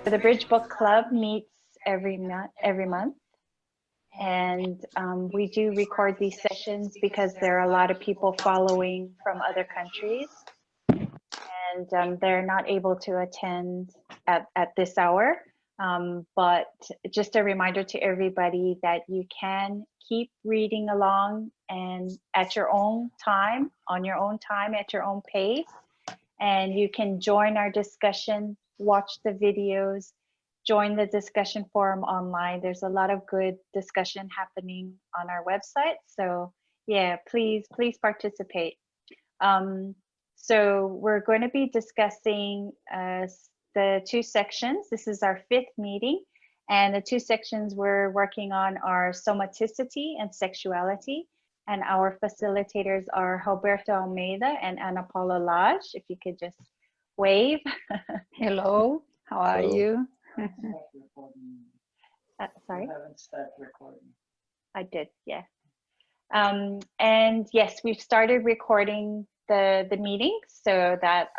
The Bridge Book Club meets every month, and we do record these sessions because there are a lot of people following from other countries, and they're not able to attend at this hour. But just a reminder to everybody that you can keep reading along and at your own time, on your own time, at your own pace. And you can join our discussion, watch the videos, join the discussion forum online. There's a lot of good discussion happening on our website. So yeah, please participate. So we're going to be discussing the two sections. This is our 5th meeting, and the two sections we're working on are somaticity and sexuality. And our facilitators are Roberto Almeida and Ana Paula Lage. If you could just wave. Hello, how are you? Sorry? I haven't started recording. I did, yeah. And yes, we've started recording the meeting so that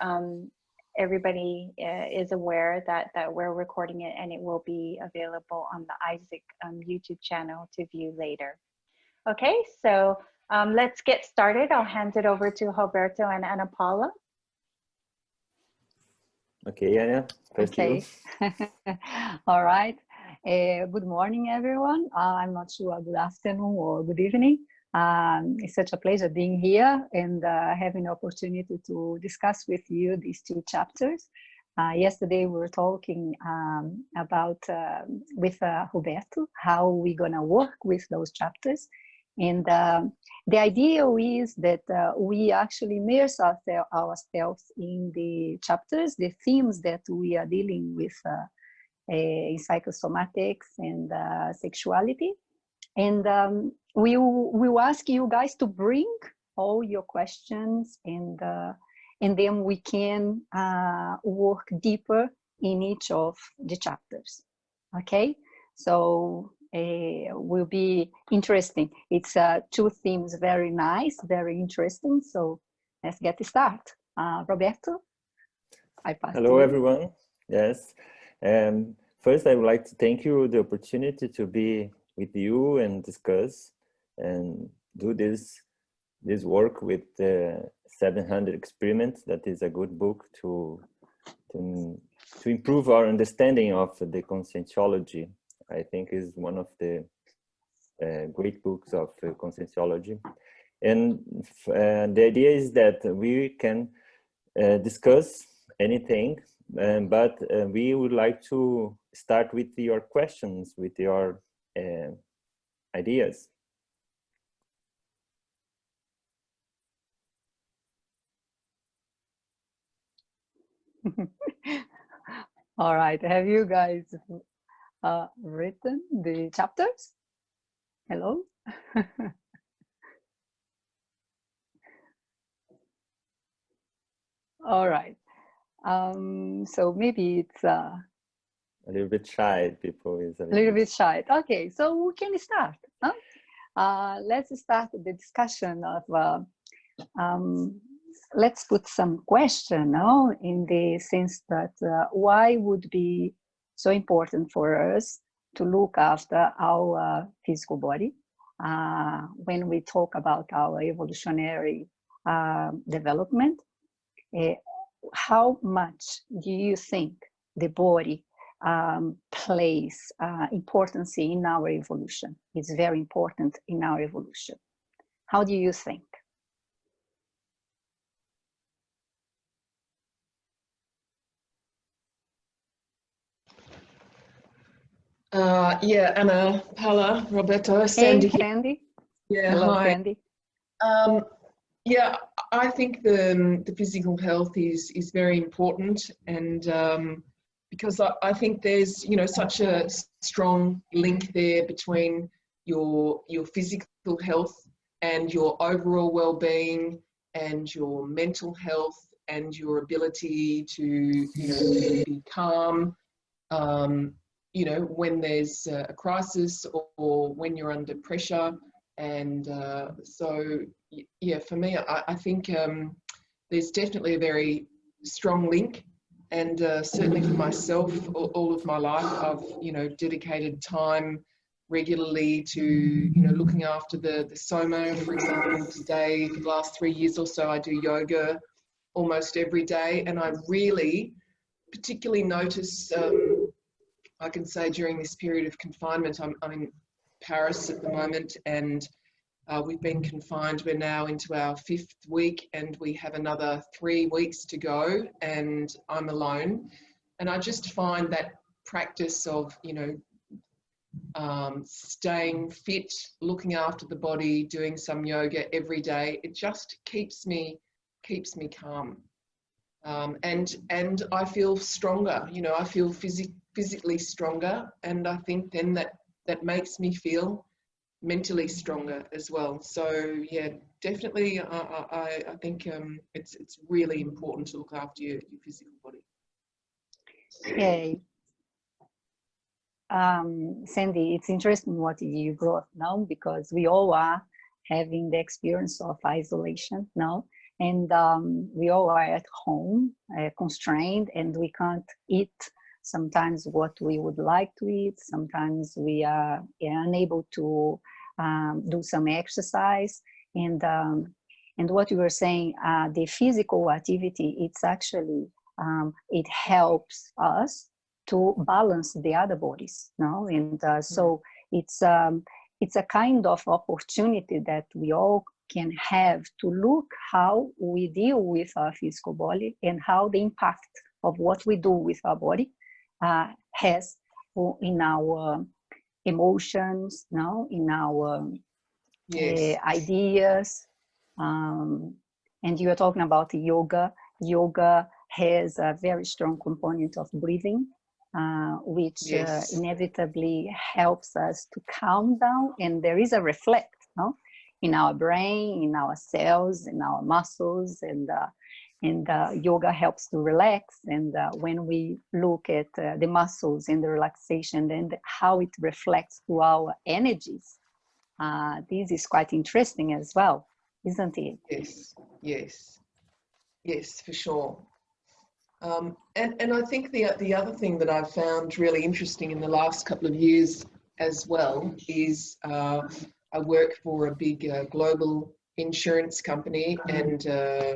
everybody is aware that we're recording it, and it will be available on the Isaac YouTube channel to view later. Okay, so let's get started. I'll hand it over to Roberto and Ana Paula. Okay, Anna, first you. All right. Good morning, everyone. I'm not sure, good afternoon or good evening. It's such a pleasure being here and having the opportunity to discuss with you these two chapters. Yesterday we were talking about with Roberto how we're gonna work with those chapters, and the idea is that we actually immerse ourselves in the chapters, the themes that we are dealing with in psychosomatics and sexuality. And we will ask you guys to bring all your questions, and then we can work deeper in each of the chapters. Okay, so will be interesting. It's two themes, very nice, very interesting. So let's get started. Roberto, I pass. Hello, everyone. Yes. First, I would like to thank you the opportunity to be with you and discuss and do this work with the 700 Experiments. That is a good book to improve our understanding of the Conscientiology. I think is one of the great books of Conscientiology. And the idea is that we can discuss anything, but we would like to start with your questions, with your ideas. All right, have you guys written the chapters? Hello? All right. So maybe it's a little bit shy. People is a little bit shy. Okay, so we can start. Huh? Let's start the discussion of. Let's put some question in the sense that why would be so important for us to look after our physical body when we talk about our evolutionary development. How much do you think the body plays importance in our evolution? It's very important in our evolution. How do you think? Yeah, Anna, Paula, Roberto, Sandy. Hey, Sandy. Yeah, hello, hi. Sandy. Yeah, I think the physical health is very important, and because I think there's such a strong link there between your physical health and your overall well-being and your mental health and your ability to be calm. When there's a crisis or when you're under pressure. And so, yeah, for me, I think there's definitely a very strong link And certainly for myself, all of my life, I've, you know, dedicated time regularly to, you know, looking after the soma. For example, today, for the last 3 years or so, I do yoga almost every day. And I really particularly notice, I can say during this period of confinement, I'm in Paris at the moment, and we've been confined. We're now into our 5th week, and we have another 3 weeks to go, and I'm alone. And I just find that practice of, you know, staying fit, looking after the body, doing some yoga every day, it just keeps me calm. And I feel stronger, you know, I feel physically stronger, and I think then that makes me feel mentally stronger as well. So yeah, definitely I think it's really important to look after your physical body. Okay. Sandy, it's interesting what you brought now, because we all are having the experience of isolation now, and we all are at home, constrained, and we can't eat sometimes what we would like to eat. Sometimes we are unable to do some exercise, and what you were saying, the physical activity, it's actually it helps us to balance the other bodies, no? And so it's a kind of opportunity that we all can have to look how we deal with our physical body, and how the impact of what we do with our body has in our emotions, no? In our Yes. ideas. And you are talking about yoga. Yoga has a very strong component of breathing, which Yes. inevitably helps us to calm down, and there is a reflect, no? In our brain, in our cells, in our muscles, and yoga helps to relax. And when we look at the muscles and the relaxation and how it reflects to our energies, this is quite interesting as well, isn't it? Yes. Yes. Yes, for sure. And I think the other thing that I've found really interesting in the last couple of years as well is I work for a big global insurance company, and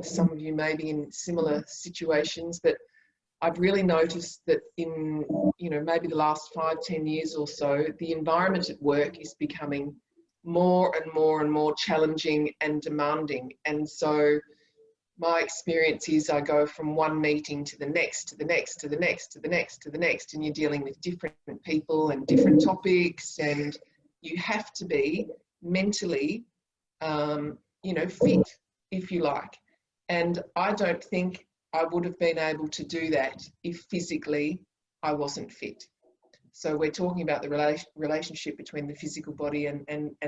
some of you may be in similar situations, but I've really noticed that in, you know, maybe the last 5-10 years or so, the environment at work is becoming more and more and more challenging and demanding. And so my experience is I go from one meeting to the next, to the next, to the next, to the next, to the next, and you're dealing with different people and different topics, and you have to be mentally, you know, fit, if you like. And I don't think I would have been able to do that if physically I wasn't fit. So we're talking about the relationship between the physical body and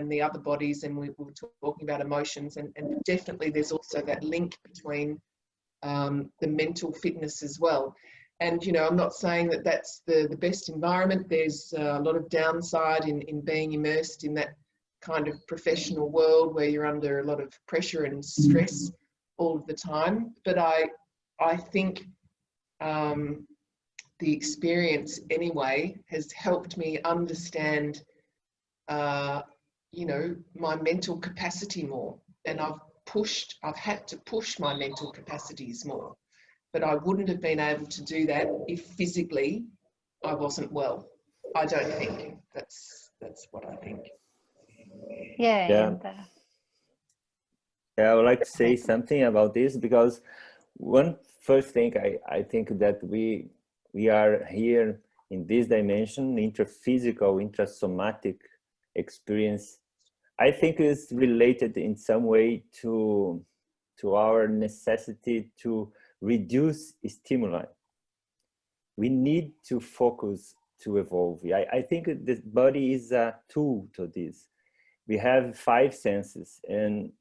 the other bodies, and we were talking about emotions, and definitely there's also that link between the mental fitness as well. And, you know, I'm not saying that that's the best environment. There's a lot of downside in being immersed in that kind of professional world where you're under a lot of pressure and stress all of the time. But I think the experience anyway has helped me understand, you know, my mental capacity more. And I've had to push my mental capacities more. But I wouldn't have been able to do that if physically I wasn't well. I don't think. That's what I think. Yeah. Yeah. And, Yeah, I would like to say something about this, because one first thing I think that we are here in this dimension, intraphysical, intrasomatic experience, I think is related in some way to our necessity to reduce stimuli. We need to focus to evolve. I think the body is a tool to this. We have 5 senses, and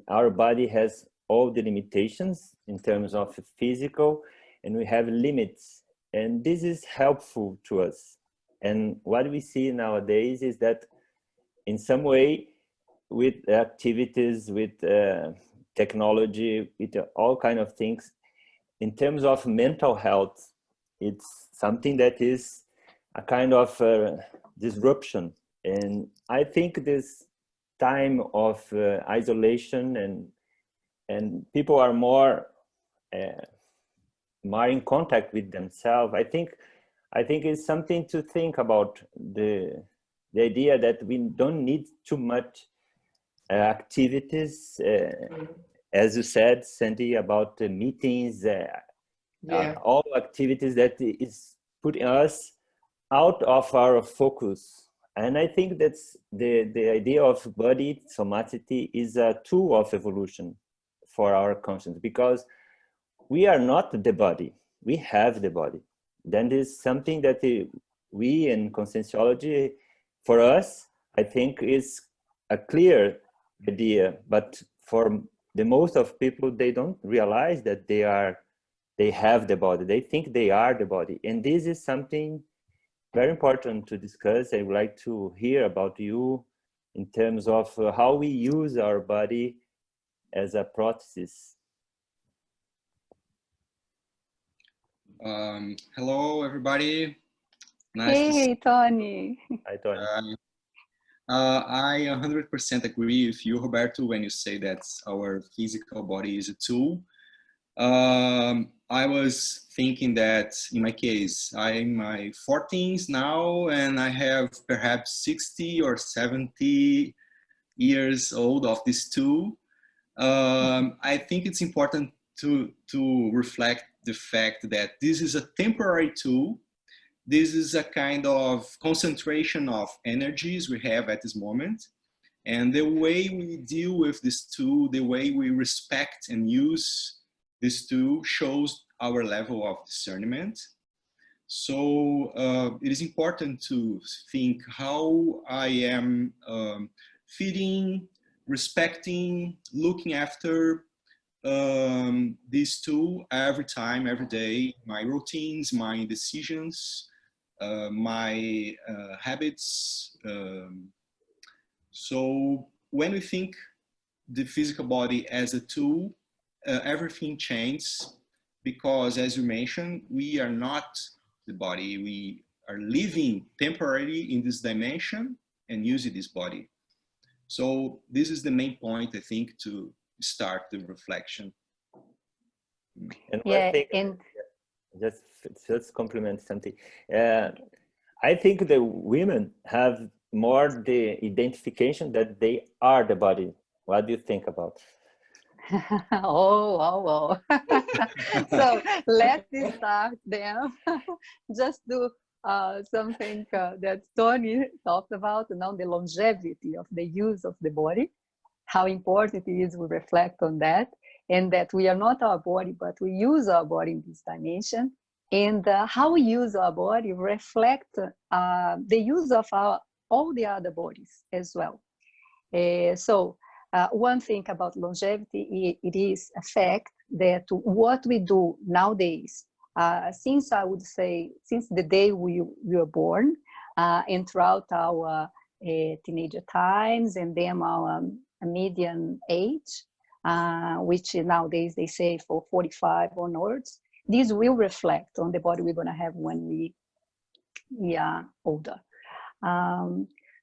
our body has all the limitations in terms of physical, and we have limits, and this is helpful to us. And what we see nowadays is that in some way, with activities, with technology, with all kind of things, in terms of mental health, it's something that is a kind of disruption. And I think this time of isolation and people are more in contact with themselves. I think it's something to think about, the idea that we don't need too much activities, as you said, Sandy, about the meetings, all activities that is putting us out of our focus. And I think that's the idea of body somaticity is a tool of evolution for our conscience, because we are not the body, we have the body. Then there's something that we in Conscientiology, for us, I think is a clear idea, but for the most of people, they don't realize that they have the body. They think they are the body. And this is something very important to discuss. I would like to hear about you in terms of how we use our body as a prosthesis. Hello, everybody. Nice to see Hey, Tony. Hi, Tony. I 100% agree with you, Roberto, when you say that our physical body is a tool. I was thinking that in my case, I'm in my 40s now, and I have perhaps 60 or 70 years old of this tool. I think it's important to reflect the fact that this is a temporary tool. This is a kind of concentration of energies we have at this moment. And the way we deal with this tool, the way we respect and use this tool shows our level of discernment. So it is important to think how I am feeding, respecting, looking after this tool every time, every day, my routines, my decisions, my habits. So when we think the physical body as a tool, everything changes, because as you mentioned, we are not the body. We are living temporarily in this dimension and using this body. So this is the main point, I think, to start the reflection. And Yeah, one thing, and just compliment something. I think the women have more the identification that they are the body. What do you think about? oh. So let's start then. Just do something that Tony talked about, now the longevity of the use of the body, how important it is we reflect on that, and that we are not our body, but we use our body in this dimension, and how we use our body reflect the use of all the other bodies as well. So one thing about longevity, it is a fact that what we do nowadays, since I would say, since the day we were born, and throughout our teenager times, and then our median age, which nowadays they say for 45 onwards, this will reflect on the body we're going to have when we are older.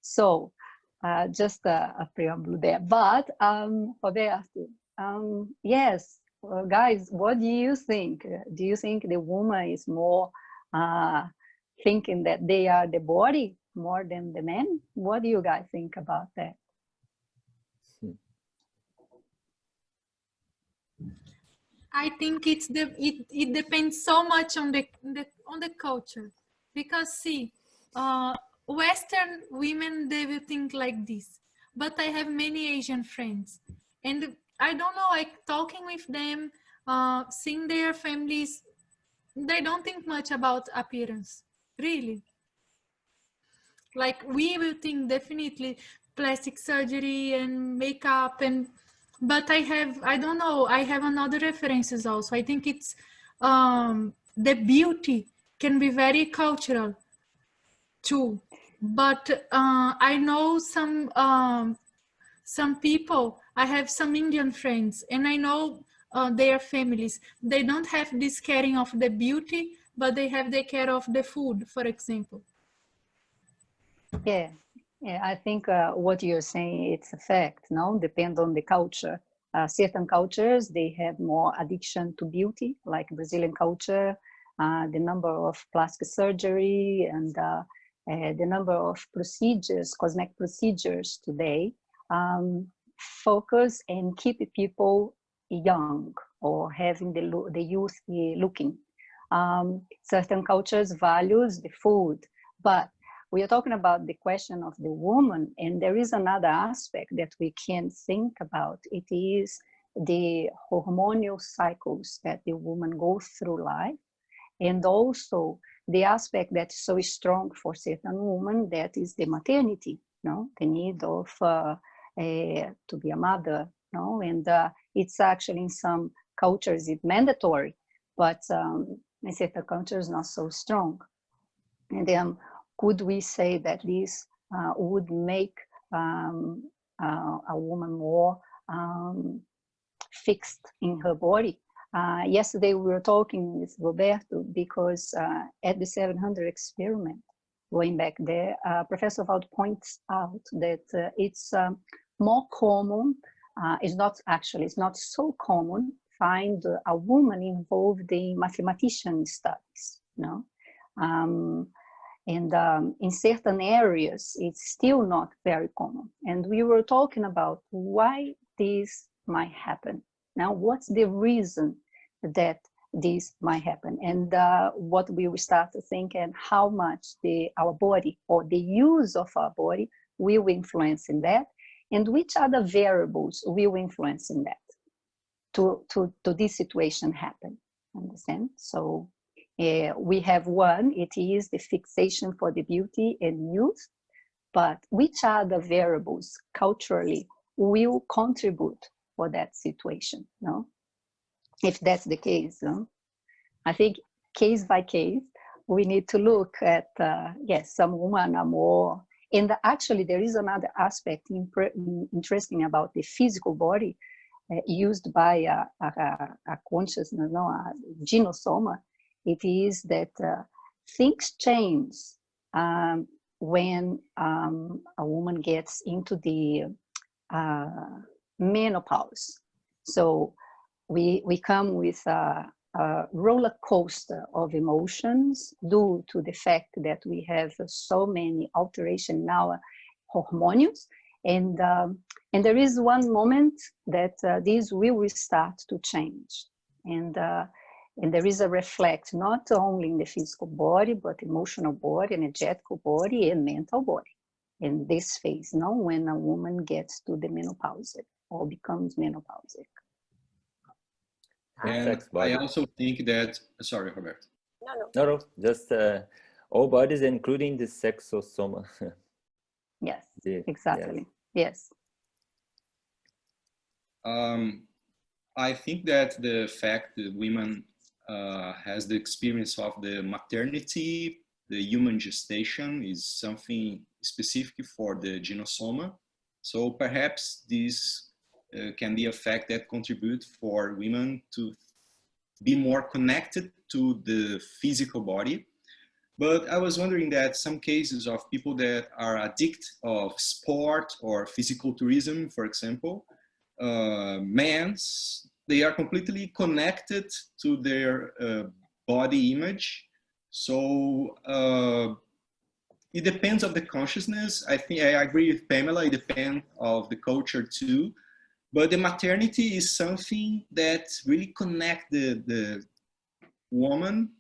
So just a preamble there. But Roberto, yes, guys, what do you think? Do you think the woman is more thinking that they are the body more than the men? What do you guys think about that? I think it depends so much on the culture, because see, Western women, they will think like this, but I have many Asian friends, and I don't know, like talking with them, seeing their families, they don't think much about appearance, really. Like we will think definitely plastic surgery and makeup, but I don't know, I have another references also. I think it's the beauty can be very cultural too. But I know some people, I have some Indian friends, and I know their families. They don't have this caring of the beauty, but they have the care of the food, for example. Yeah, I think what you're saying, it's a fact, no? Depend on the culture. Certain cultures, they have more addiction to beauty, like Brazilian culture, the number of plastic surgery and the number of procedures, cosmetic procedures today, focus and keep people young or having the youth looking. Certain cultures values the food, but we are talking about the question of the woman, and there is another aspect that we can think about. It is the hormonal cycles that the woman goes through life, and also the aspect that's so strong for certain women, that is the maternity, no? The need of to be a mother, no? And it's actually in some cultures it's mandatory, but in certain cultures not so strong. And then could we say that this would make a woman more fixed in her body? Yesterday we were talking with Roberto because at the 700 experiment, going back there, Professor Waldo points out that it's more common, it's not so common, find a woman involved in mathematician studies, no? And in certain areas, it's still not very common. And we were talking about why this might happen. Now, what's the reason that this might happen? And what we will start to think and how much our body or the use of our body will influence in that, and which other variables will influence in that to this situation happen. Understand? So we have one, it is the fixation for the beauty and youth, but which other variables culturally will contribute for that situation, no? If that's the case, no? I think case by case, we need to look at, yes, some women are more, and actually there is another aspect interesting about the physical body used by a consciousness, no, a genosoma. It is that things change when a woman gets into the menopause. So we come with a roller coaster of emotions due to the fact that we have so many alterations in our hormones. And there is one moment that these will start to change. And there is a reflect not only in the physical body, but emotional body, energetical body, and mental body in this phase, no? When a woman gets to the menopause or becomes menopausal. And I also think that, sorry, Roberto. No, just all bodies, including the sexosoma. Yes, exactly. Yes. I think that the fact that women has the experience of the maternity, the human gestation, is something specific for the genosoma. So perhaps this can be a fact that contributes for women to be more connected to the physical body. But I was wondering that some cases of people that are addicted of sport or physical tourism, for example, they are completely connected to their body image. So it depends of the consciousness. I think I agree with Pamela, it depends of the culture too. But the maternity is something that really connects the woman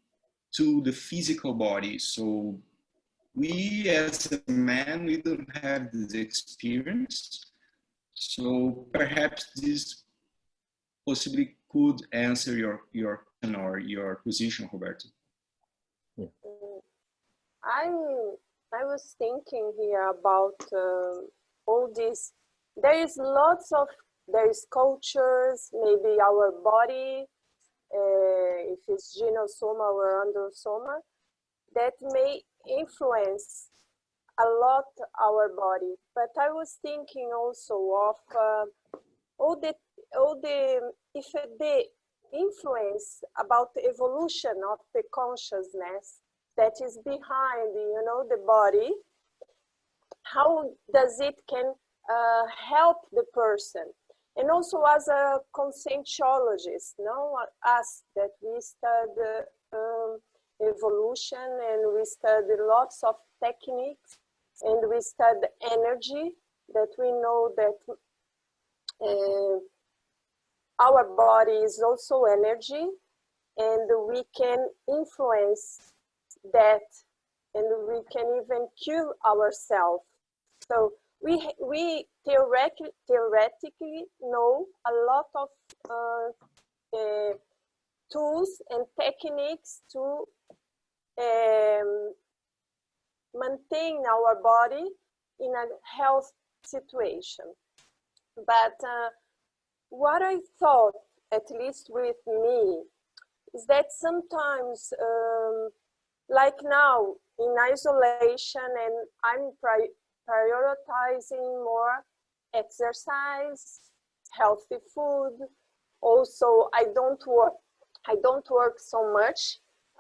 to the physical body. So we as a man, we don't have this experience. So perhaps this possibly could answer your question or your position, Roberto. Yeah. I was thinking here about all this. There is cultures, maybe our body, if it's genosoma or androsoma, that may influence a lot our body. But I was thinking also of all the if the influence about the evolution of the consciousness that is behind, you know, the body, how does it can help the person? And also as a conscientiologist, no, us that we study evolution, and we study lots of techniques, and we study energy, that we know that our body is also energy, and we can influence that, and we can even cure ourselves. So we theoretically know a lot of tools and techniques to maintain our body in a health situation. But what I thought, at least with me, is that sometimes, like now, in isolation, and I'm prioritizing more exercise, healthy food. Also, I don't work so much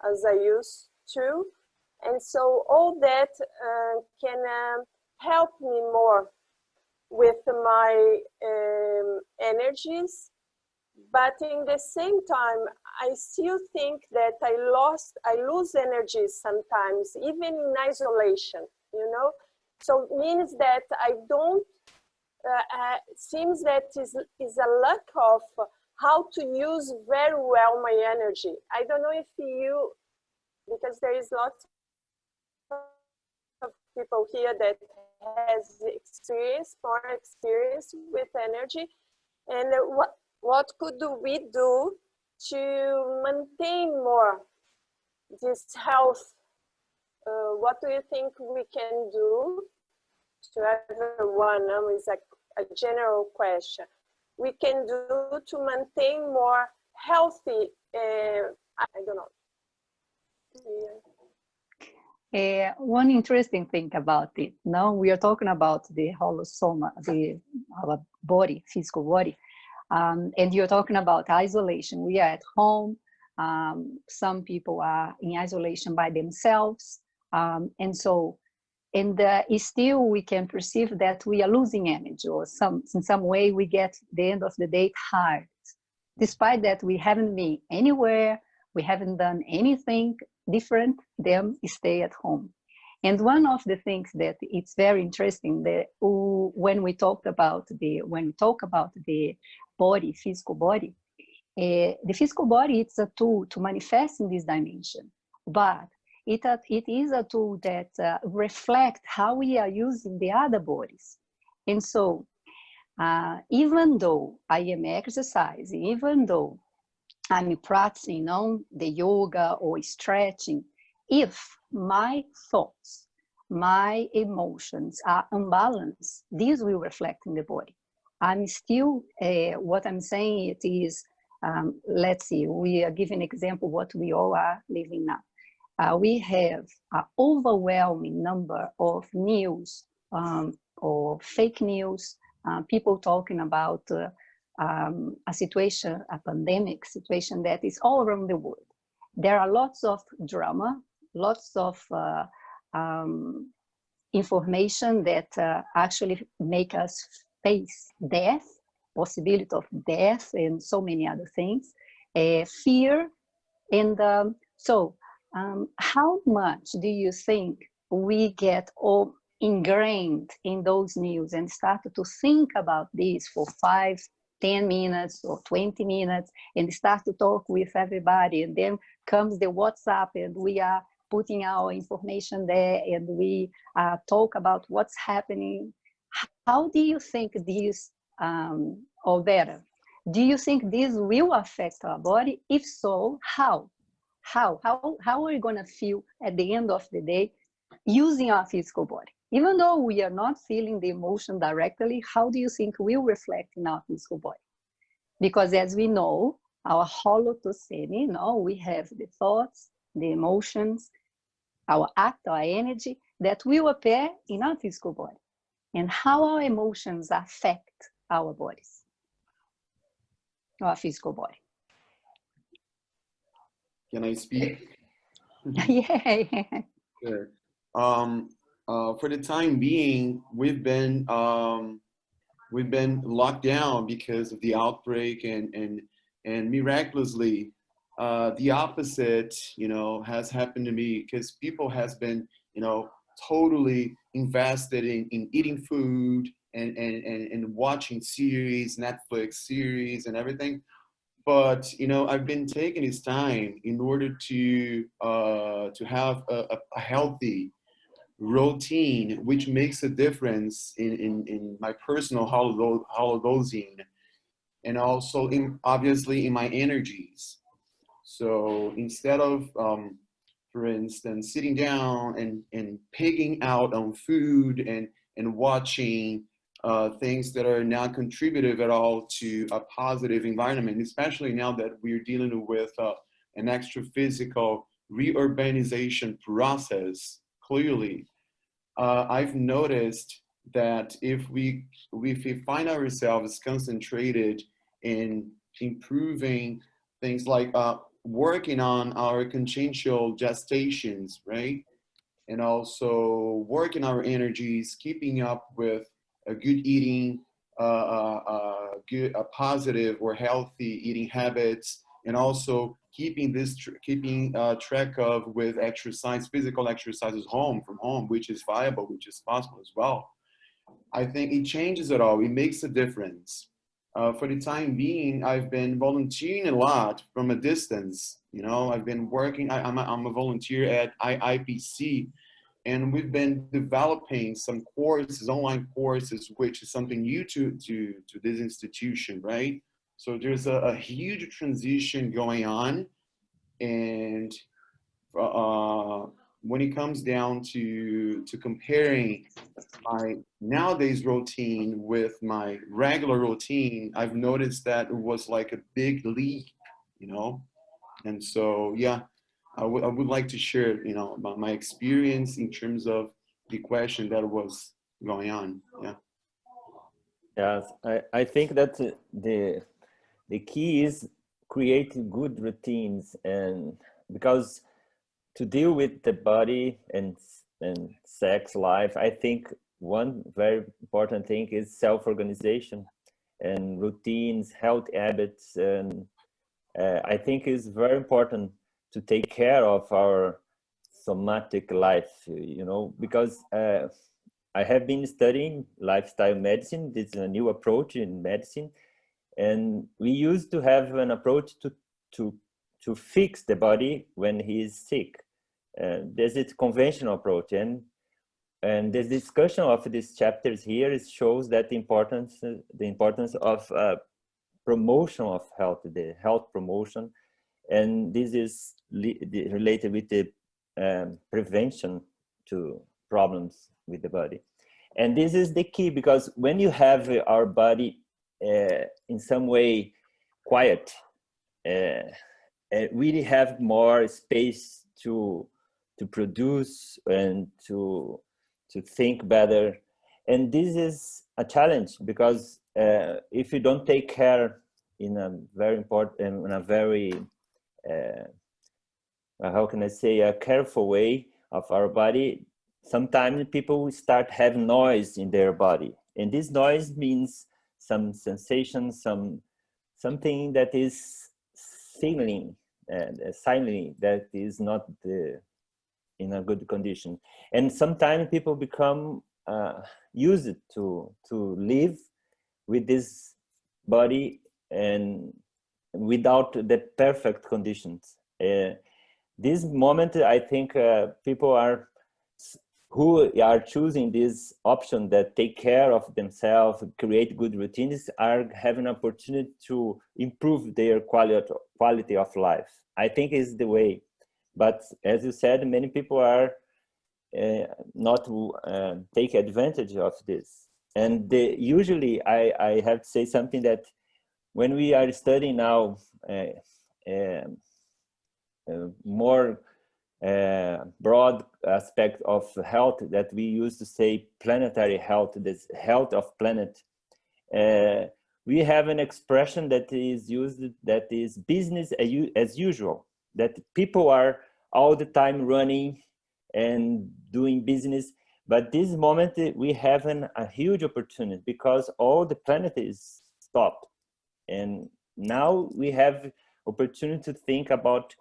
as I used to, and so all that can help me more with my energies. But in the same time, I still think that I lose energy sometimes, even in isolation, you know. So it means that I don't, seems that is a lack of how to use very well my energy. I don't know if you, because there is lots of people here that has more experience with energy, and what could we do to maintain more this health? What do you think we can do to everyone? Is a general question. We can do to maintain more healthy, I don't know. Yeah. One interesting thing about it, now we are talking about the holosoma, our body, physical body, and you're talking about isolation. We are at home. Some people are in isolation by themselves, and so, still we can perceive that we are losing energy, or in some way we get the end of the day tired, despite that we haven't been anywhere, we haven't done anything different than stay at home. And one of the things that it's very interesting that when we talk about the body, physical body, the physical body, it's a tool to manifest in this dimension, but it is a tool that reflects how we are using the other bodies. And so even though I am exercising, even though I'm practicing on the yoga or stretching, if my thoughts, my emotions are unbalanced, this will reflect in the body. I'm still, what I'm saying it is, let's see, we are giving an example what we all are living now. We have an overwhelming number of news or fake news, people talking about a situation, a pandemic situation that is all around the world. There are lots of drama, lots of information that actually make us face death, possibility of death, and so many other things, fear. And how much do you think we get all ingrained in those news and start to think about this for 5, 10 minutes or 20 minutes and start to talk with everybody, and then comes the WhatsApp and we are putting our information there and we talk about what's happening? How do you think this, or better, do you think this will affect our body? If so, how? How are we going to feel at the end of the day using our physical body? Even though we are not feeling the emotion directly, how do you think will reflect in our physical body? Because as we know, our holotosemi, we have the thoughts, the emotions, our act, our energy that will appear in our physical body, and how our emotions affect our bodies. our physical body. Can I speak? Yeah. Sure. For the time being, we've been locked down because of the outbreak, and miraculously, the opposite, has happened to me, because people has been, totally invested in eating food and watching series, Netflix series and everything. But I've been taking this time in order to have a healthy routine, which makes a difference in my personal holodosing, and also obviously in my energies. So instead of, for instance, sitting down and pigging out on food and watching things that are not contributive at all to a positive environment, especially now that we're dealing with an extra physical reurbanization process, clearly, I've noticed that if we find ourselves concentrated in improving things like working on our consciential gestations, right? And also working our energies, keeping up with a good eating, a positive or healthy eating habits, and also keeping track of with exercise, physical exercises from home, which is viable, which is possible as well. I think it changes it all. It makes a difference. For the time being, I've been volunteering a lot from a distance. I've been working. I'm a volunteer at IIPC, and we've been developing some courses, online courses, which is something new to this institution, right? So there's a huge transition going on, and when it comes down to comparing my nowadays routine with my regular routine, I've noticed that it was like a big leap, and so yeah, I would like to share, about my experience in terms of the question that was going on. Yeah. Yes, I think that the key is creating good routines, and because to deal with the body and sex life, I think one very important thing is self-organization and routines, health habits, and I think it's very important to take care of our somatic life, because I have been studying lifestyle medicine. This is a new approach in medicine, and we used to have an approach to fix the body when he is sick. There's this conventional approach, and the discussion of these chapters here shows that the importance of promotion of health, the health promotion, and this is related with the prevention to problems with the body. And this is the key, because when you have our body in some way quiet, we have more space to produce and to think better. And this is a challenge, because if you don't take care in a very important, in a very how can I say, a careful way of our body, sometimes people start having noise in their body, and this noise means some sensation, something that is signaling silently that is not in a good condition. And sometimes people become used to live with this body and without the perfect conditions. This moment, I think people who are choosing this option that take care of themselves, create good routines, are having an opportunity to improve their quality of life. I think is the way. But as you said, many people are not take advantage of this. And usually I have to say something, that when we are studying now more broad aspect of health, that we used to say planetary health, this health of planet, we have an expression that is used that is business as usual, that people are all the time running and doing business. But this moment we have a huge opportunity because all the planet is stopped. And now we have opportunity to think about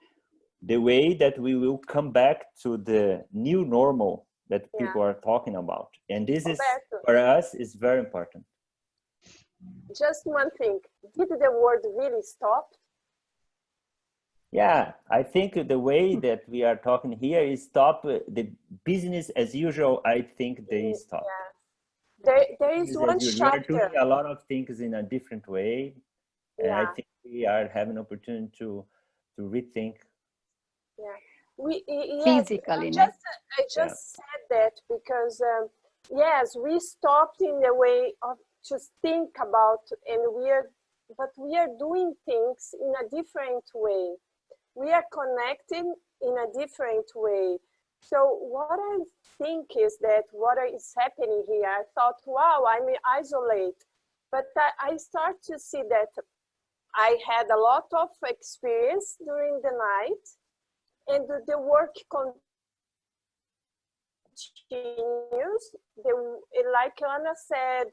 the way that we will come back to the new normal that people are talking about. And this is, for us, is very important. Just one thing, did the world really stop? Yeah, I think the way that we are talking here is stop the business as usual. I think they stop. Yeah. There is one chapter. We are doing a lot of things in a different way. And I think we are having opportunity to rethink. Physically. I just said that because, yes, we stopped in the way of just think about, and but we are doing things in a different way. We are connected in a different way. So what I think is that what is happening here, I thought, wow, I'm isolated. But I start to see that I had a lot of experience during the night, and the work continues. Like Anna said,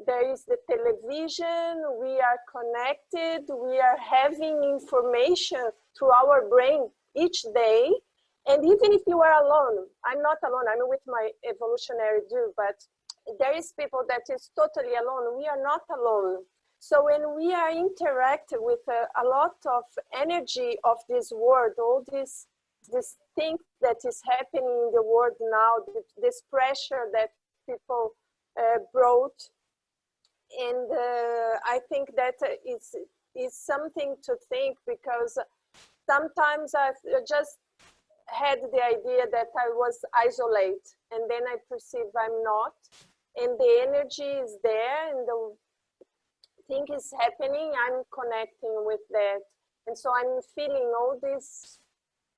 there is the television, we are connected, we are having information through our brain each day. And even if you are alone, I'm not alone, I'm with my evolutionary dude, but there is people that is totally alone. We are not alone. So when we are interacting with a lot of energy of this world, all this thing that is happening in the world now, this pressure that people brought, and I think that is something to think, because sometimes I've just had the idea that I was isolated, and then I perceive I'm not, and the energy is there, and the thing is happening, I'm connecting with that, and so I'm feeling all this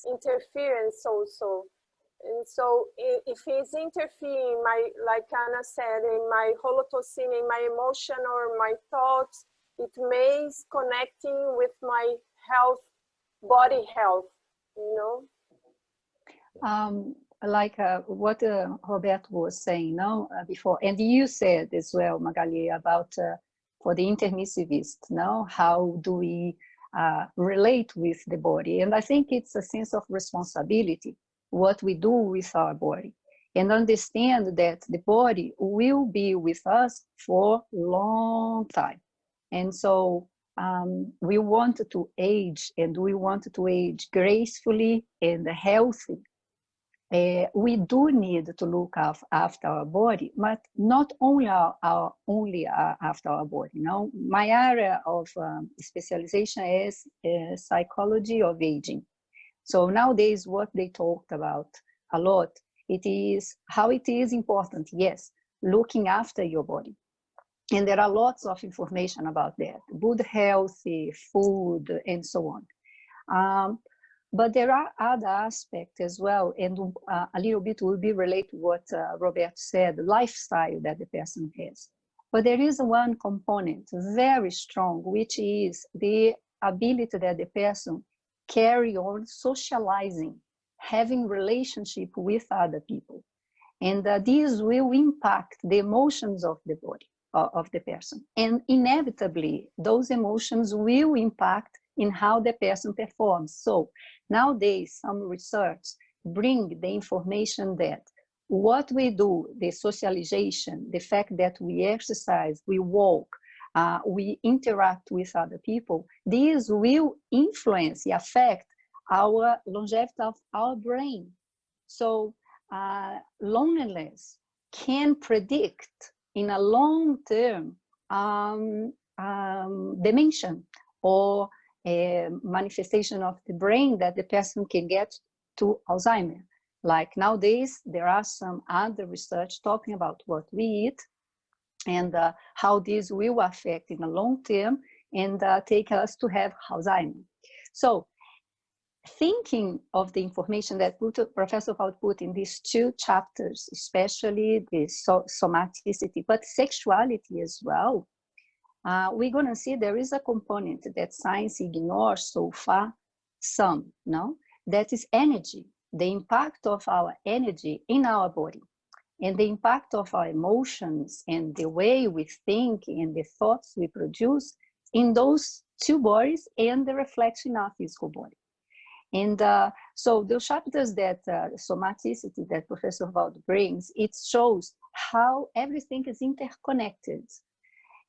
interference also. And so if it's interfering, like Anna said, in my holotocine, in my emotion or my thoughts, it may is connecting with my health, body health, you know? Like what Roberto was saying before, and you said as well, Magali, about for the intermissivist, how do we relate with the body? And I think it's a sense of responsibility, what we do with our body, and understand that the body will be with us for a long time. And so we want to age, and we want to age gracefully and healthy. We do need to look after our body, but not only after our body. My area of specialization is psychology of aging. So nowadays, what they talked about a lot, it is how it is important, yes, looking after your body. And there are lots of information about that, good, healthy food, and so on. But there are other aspects as well, and a little bit will be related to what Roberto said, lifestyle that the person has. But there is one component very strong, which is the ability that the person carry on socializing, having relationship with other people. And these will impact the emotions of the body, of the person. And inevitably, those emotions will impact in how the person performs. So nowadays, some research bring the information that what we do, the socialization, the fact that we exercise, we walk, we interact with other people, these will influence, affect our longevity of our brain. So loneliness can predict in a long-term dimension or a manifestation of the brain that the person can get to Alzheimer. Like nowadays, there are some other research talking about what we eat and how this will affect in the long term and take us to have Alzheimer. So thinking of the information that Professor Waldo put in these two chapters, especially the somaticity, but sexuality as well, we're going to see there is a component that science ignores so far, some, no? That is energy, the impact of our energy in our body, and the impact of our emotions and the way we think and the thoughts we produce in those two bodies and the reflection in our physical body. And so the chapters that somaticity that Professor Waldo brings, it shows how everything is interconnected.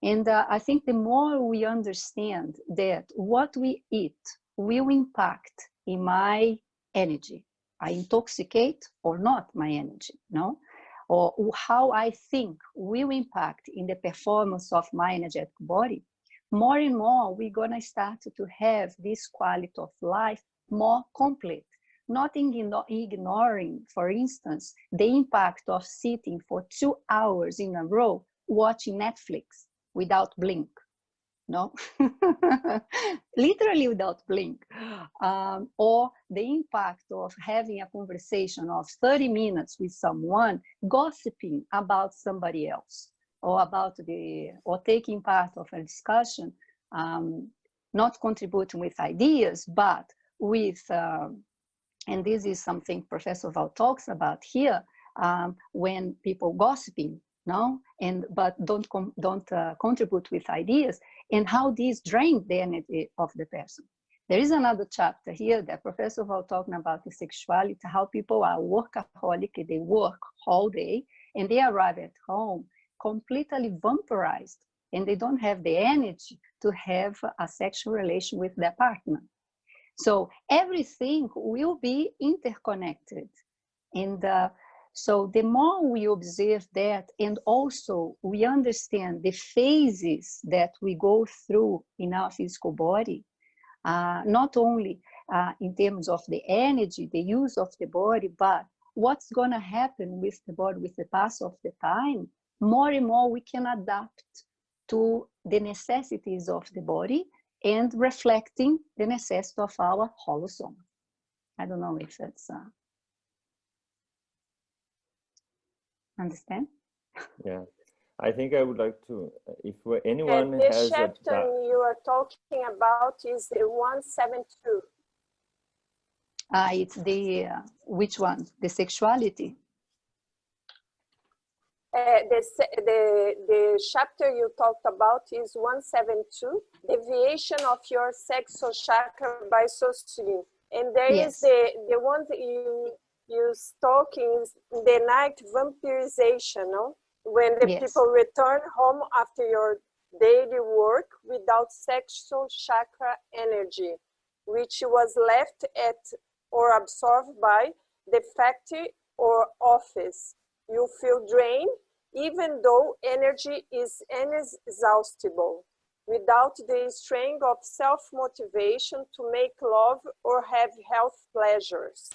And I think the more we understand that what we eat will impact in my energy, I intoxicate or not my energy, no? Or how I think will impact in the performance of my energetic body, more and more we're gonna start to have this quality of life more complete, not ignoring, for instance, the impact of sitting for 2 hours in a row watching Netflix without blink, no? Literally without blink. Or the impact of having a conversation of 30 minutes with someone gossiping about somebody else, or or taking part of a discussion, not contributing with ideas, but with, and this is something Professor Val talks about here, when people gossiping, no, but don't contribute with ideas, and how these drain the energy of the person. There is another chapter here that Professor Val talking about the sexuality, how people are workaholic, they work all day, and they arrive at home completely vampirized, and they don't have the energy to have a sexual relation with their partner. So everything will be interconnected. And so the more we observe that, and also we understand the phases that we go through in our physical body, not only in terms of the energy, the use of the body, but what's going to happen with the body with the pass of the time, more and more we can adapt to the necessities of the body and reflecting the necessity of our holosome. I don't know if that's understand? Yeah, I think I would like to, if anyone the has chapter you are talking about is the 172. It's the, which one? The sexuality? The chapter you talked about is 172, deviation of your sexual chakra by Sosyin. And there is the one that you talking is the night vampirization, no? When the people return home after your daily work without sexual chakra energy, which was left at or absorbed by the factory or office. You feel drained, even though energy is inexhaustible, without the strength of self-motivation to make love or have health pleasures.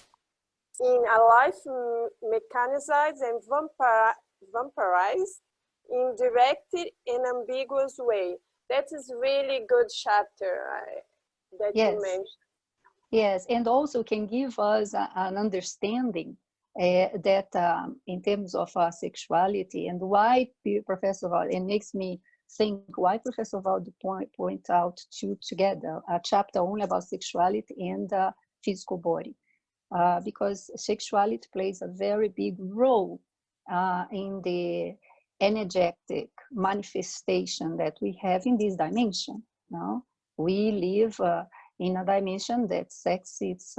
In a life mechanized and vampirized in directed and ambiguous way. That is really good chapter that you mentioned. Yes, and also can give us an understanding that in terms of sexuality, and why Professor Waldo, it makes me think why Professor Waldo point out two together, a chapter only about sexuality and physical body, because sexuality plays a very big role in the energetic manifestation that we have in this dimension. No? We live in a dimension that sex is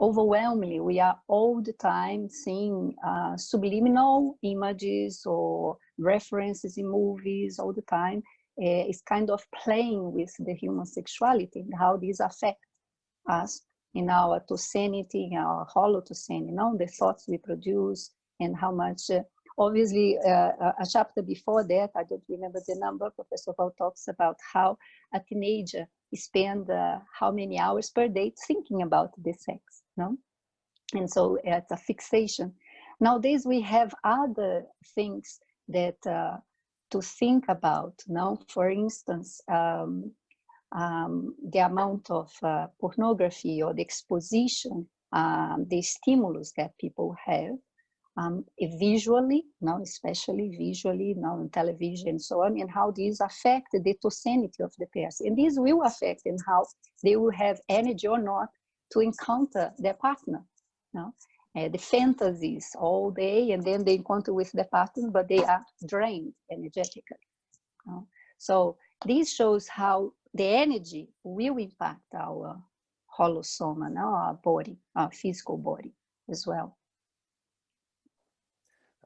overwhelmingly, we are all the time seeing subliminal images or references in movies all the time. It's kind of playing with the human sexuality and how these affect us in our tocenity, in our holotocene, you know, the thoughts we produce, and how much, obviously, a chapter before that, I don't remember the number, Professor Val talks about how a teenager spend how many hours per day thinking about the sex, no? And so it's a fixation. Nowadays we have other things that to think about, no? For instance, the amount of pornography or the exposition, the stimulus that people have. visually, now especially visually, now on television and so on, and how these affect the toxicity of the person. And this will affect in how they will have energy or not to encounter their partner. No? The fantasies all day, and then they encounter with the partner, but they are drained energetically. No? So this shows how the energy will impact our holosoma, no? Our body, our physical body as well.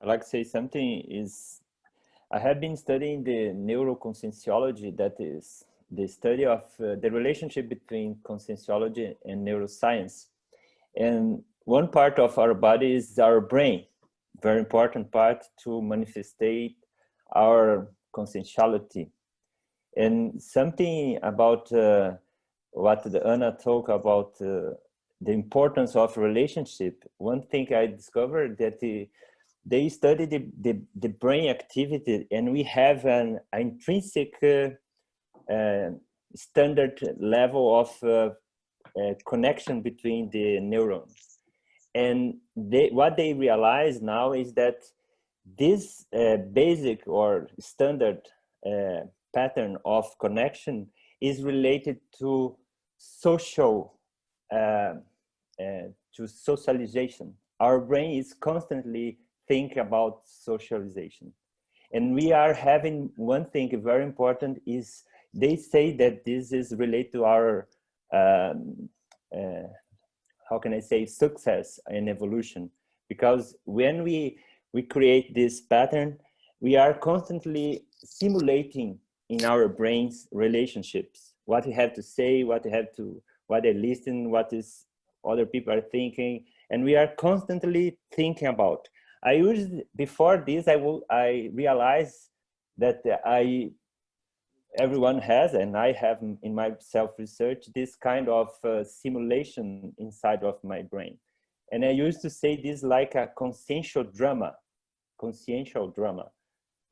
I'd like to say something is, I have been studying the neuroconscientiology, that is the study of the relationship between conscientiology and neuroscience. And one part of our body is our brain, very important part to manifestate our conscientiality. And something about what Anna talked about, the importance of relationship. One thing I discovered that they study the brain activity, and we have an intrinsic standard level of connection between the neurons. And what they realize now is that this basic or standard pattern of connection is related to social, to socialization. Our brain is constantly thinking about socialization. And we are having one thing very important is, they say that this is related to our, how can I say, success in evolution. Because when we create this pattern, we are constantly simulating in our brains relationships, what we have to say, what they listen, what is other people are thinking, and we are constantly thinking about. Before this, I realized that everyone has, and I have in my self-research, this kind of simulation inside of my brain. And I used to say this like a consciential drama.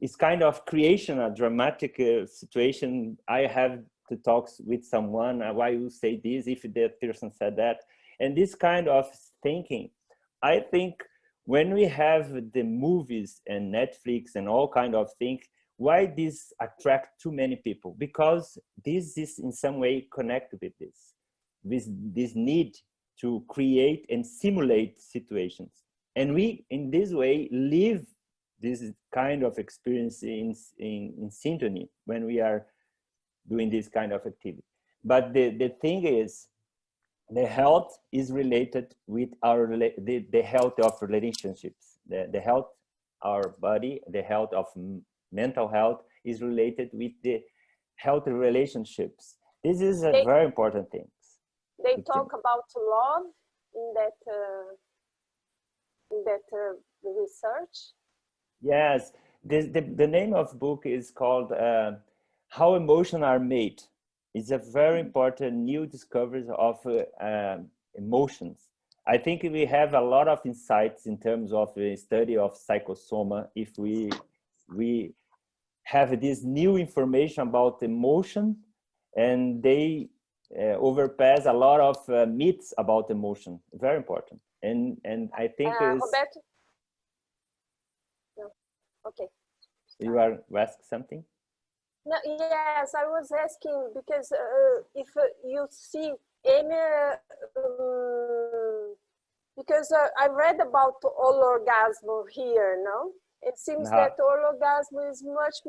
It's kind of creation, a dramatic situation. I have to talk with someone, why you say this, if that person said that. And this kind of thinking, I think when we have the movies and Netflix and all kind of things, why this attract too many people? Because this is in some way connected with this need to create and simulate situations. And we, in this way, live this kind of experience in synchrony when we are doing this kind of activity. But the thing is, the health is related with the health of relationships. The health, our body, the health of mental health is related with the healthy relationships. This is a very important thing. They talk about love in that research. Yes, the name of the book is called How Emotions Are Made. It's a very important new discovery of emotions. I think we have a lot of insights in terms of the study of psychosoma if we have this new information about emotion, and they overpass a lot of myths about emotion. Very important. And I think Roberto? No. Okay. You are asking something? No, yes, I was asking because if you see any, because I read about all orgasm here, no? It seems that all orgasm is much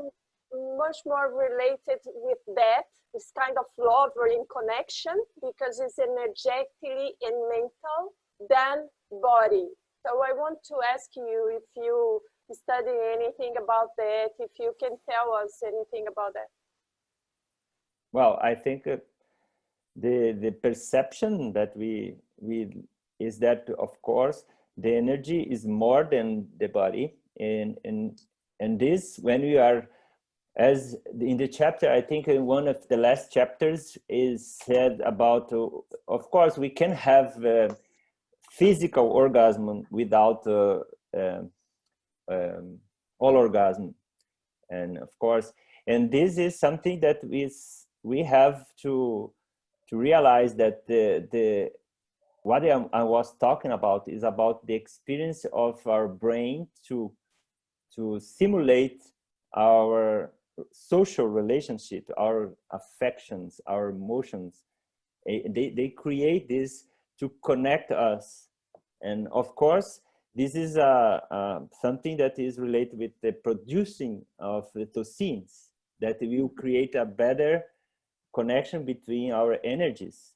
more related with that, this kind of love or in connection, because it's energetically and mental than body. So I want to ask you if you study anything about that, if you can tell us anything about that. Well, I think the perception that we is that, of course, the energy is more than the body, and this, when we are, as in the chapter, I think in one of the last chapters is said about, of course, we can have physical orgasm without all orgasm, and of course, and this is something that we have to realize that what I was talking about is about the experience of our brain to simulate our social relationship, our affections, our emotions. They create this to connect us. And of course, this is something that is related with the producing of the toxins that will create a better connection between our energies.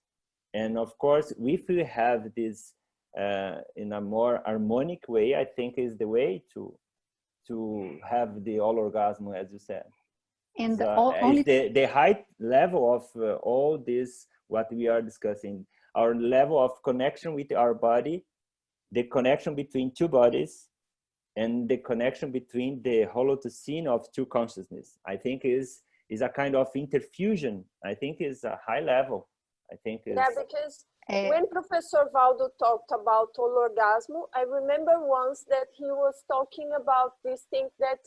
And of course, if we have this in a more harmonic way, I think is the way to have the all orgasm, as you said. And So, the high level of all this, what we are discussing, our level of connection with our body, the connection between two bodies, and the connection between the holotocene of two consciousness, I think is a kind of interfusion. I think is a high level. I think is, yeah, because when Professor Waldo talked about all orgasm, I remember once that he was talking about this thing that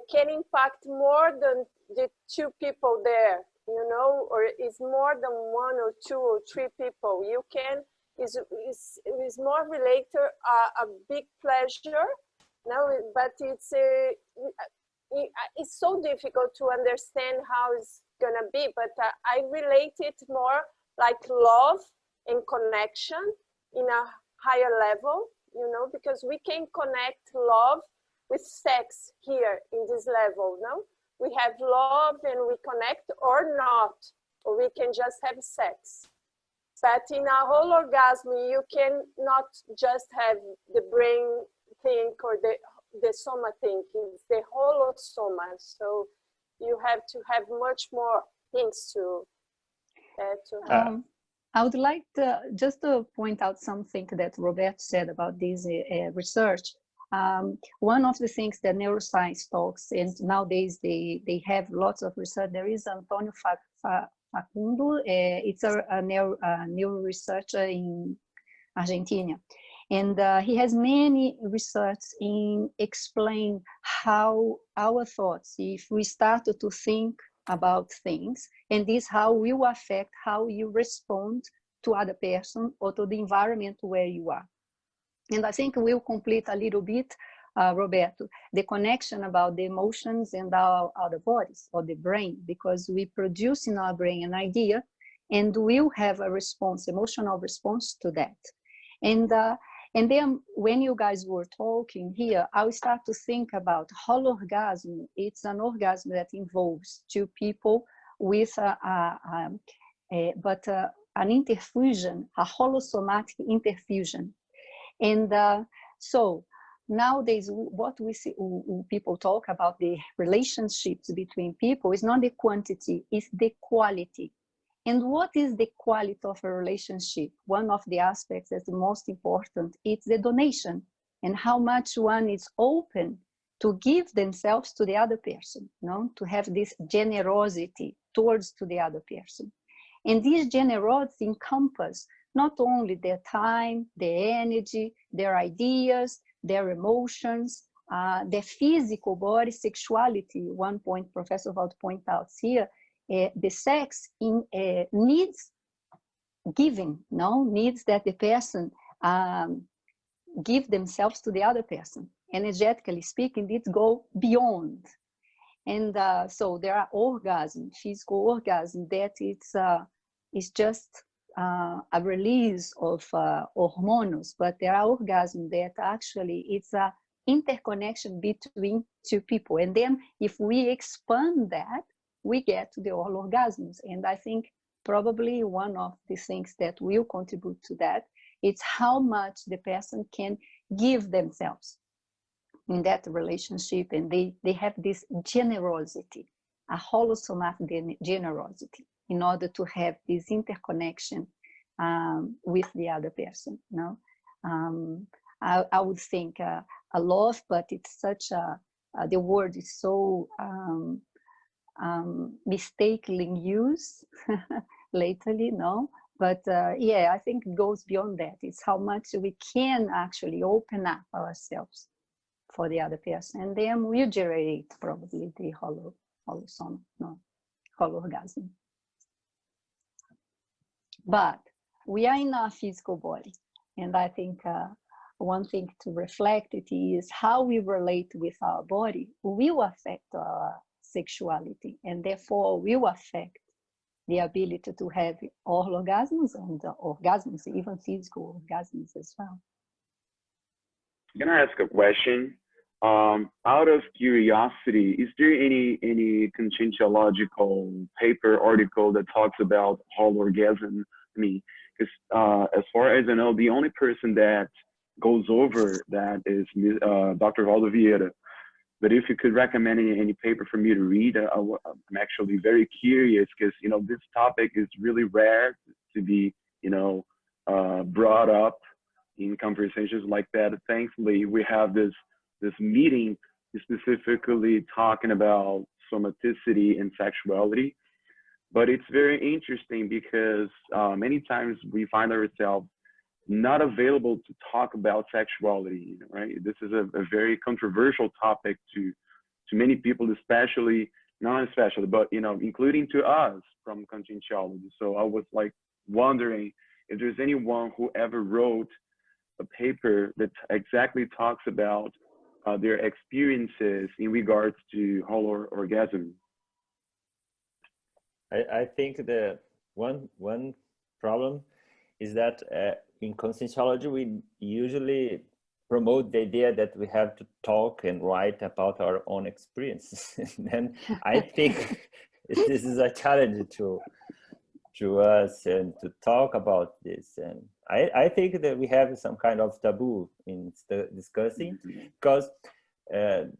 can impact more than the two people there, you know, or is more than one or two or three people. You can is more related a big pleasure. No, but it's so difficult to understand how it's gonna be. But I relate it more like love and connection in a higher level, you know, because we can connect love with sex here in this level. No, we have love and we connect, or not, or we can just have sex. But in a whole orgasm, you can not just have the brain think or the soma think, it's the whole of soma. So you have to have much more things to have. I would like to just to point out something that Roberto said about this research. One of the things that neuroscience talks, and nowadays they have lots of research. There is Antonio Facundo, it's a neuro researcher in Argentina. And he has many research in explain how our thoughts, if we start to think about things, and this how will affect how you respond to other person or to the environment where you are. And I think we'll complete a little bit, Roberto, the connection about the emotions and our bodies or the brain, because we produce in our brain an idea and we'll have a response, emotional response to that. And then when you guys were talking here, I start to think about whole orgasm. It's an orgasm that involves two people with an interfusion, a holosomatic interfusion. And so nowadays, what we see, people talk about the relationships between people is not the quantity, it's the quality. And what is the quality of a relationship? One of the aspects that's the most important is the donation and how much one is open to give themselves to the other person, to have this generosity towards to the other person. And this generosity encompasses not only their time, their energy, their ideas, their emotions, their physical body, sexuality. One point Professor Waldo pointed out here, the sex needs giving, needs that the person give themselves to the other person. Energetically speaking, it go beyond. And so there are orgasms, physical orgasm, that it's just a release of hormones, but there are orgasms that actually it's a interconnection between two people. And then if we expand that, we get to the all orgasms. And I think probably one of the things that will contribute to that, it's how much the person can give themselves in that relationship. And they have this generosity, a holosomatic generosity, in order to have this interconnection with the other person. I would think a love, but it's such the word is so mistakenly used lately, but yeah, I think it goes beyond that. It's how much we can actually open up ourselves for the other person, and then we generate probably the holosome, whole orgasm. But we are in our physical body. And I think one thing to reflect it is how we relate with our body will affect our sexuality, and therefore will affect the ability to have all orgasms and orgasms, even physical orgasms as well. Can I ask a question? Out of curiosity, is there any conscientiological paper article that talks about whole orgasm? I mean, because as far as I know, the only person that goes over that is Dr. Waldo Vieira. But if you could recommend any paper for me to read, I'm actually very curious, because you know, this topic is really rare to be, you know, brought up in conversations like that. Thankfully, we have this meeting specifically talking about somaticity and sexuality. But it's very interesting because many times we find ourselves not available to talk about sexuality, right? This is a very controversial topic to many people, especially, not especially, but, you know, including to us from Conscientiology. So I was like wondering if there's anyone who ever wrote a paper that exactly talks about their experiences in regards to whole orgasm. I think the one problem is that in Conscientiology, we usually promote the idea that we have to talk and write about our own experiences. And I think this is a challenge to us and to talk about this. And I think that we have some kind of taboo in discussing, because there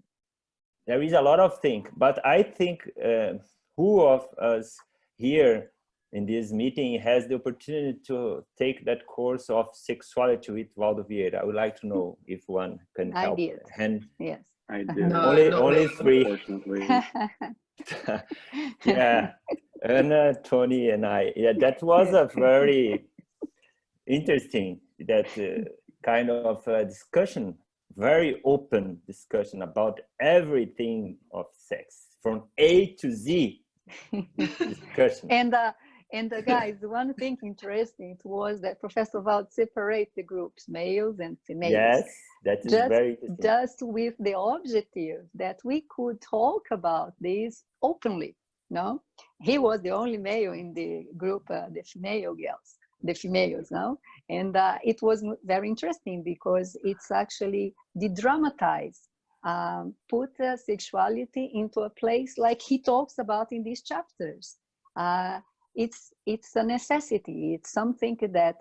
is a lot of things, but I think who of us here in this meeting has the opportunity to take that course of sexuality with Waldo Vieira? I would like to know if one can help. I did. And yes. I did. No, only three. Unfortunately. Yeah, and Tony and I. Yeah, that was a very interesting, that kind of discussion, very open discussion about everything of sex, from A to Z discussion. And guys, one thing interesting was that Professor Waldo separated the groups, males and females. Yes, that is very interesting. Just with the objective that we could talk about this openly. No, he was the only male in the group, the females, no, and it was very interesting because it's actually de-dramatized, put sexuality into a place like he talks about in these chapters. It's a necessity. It's something that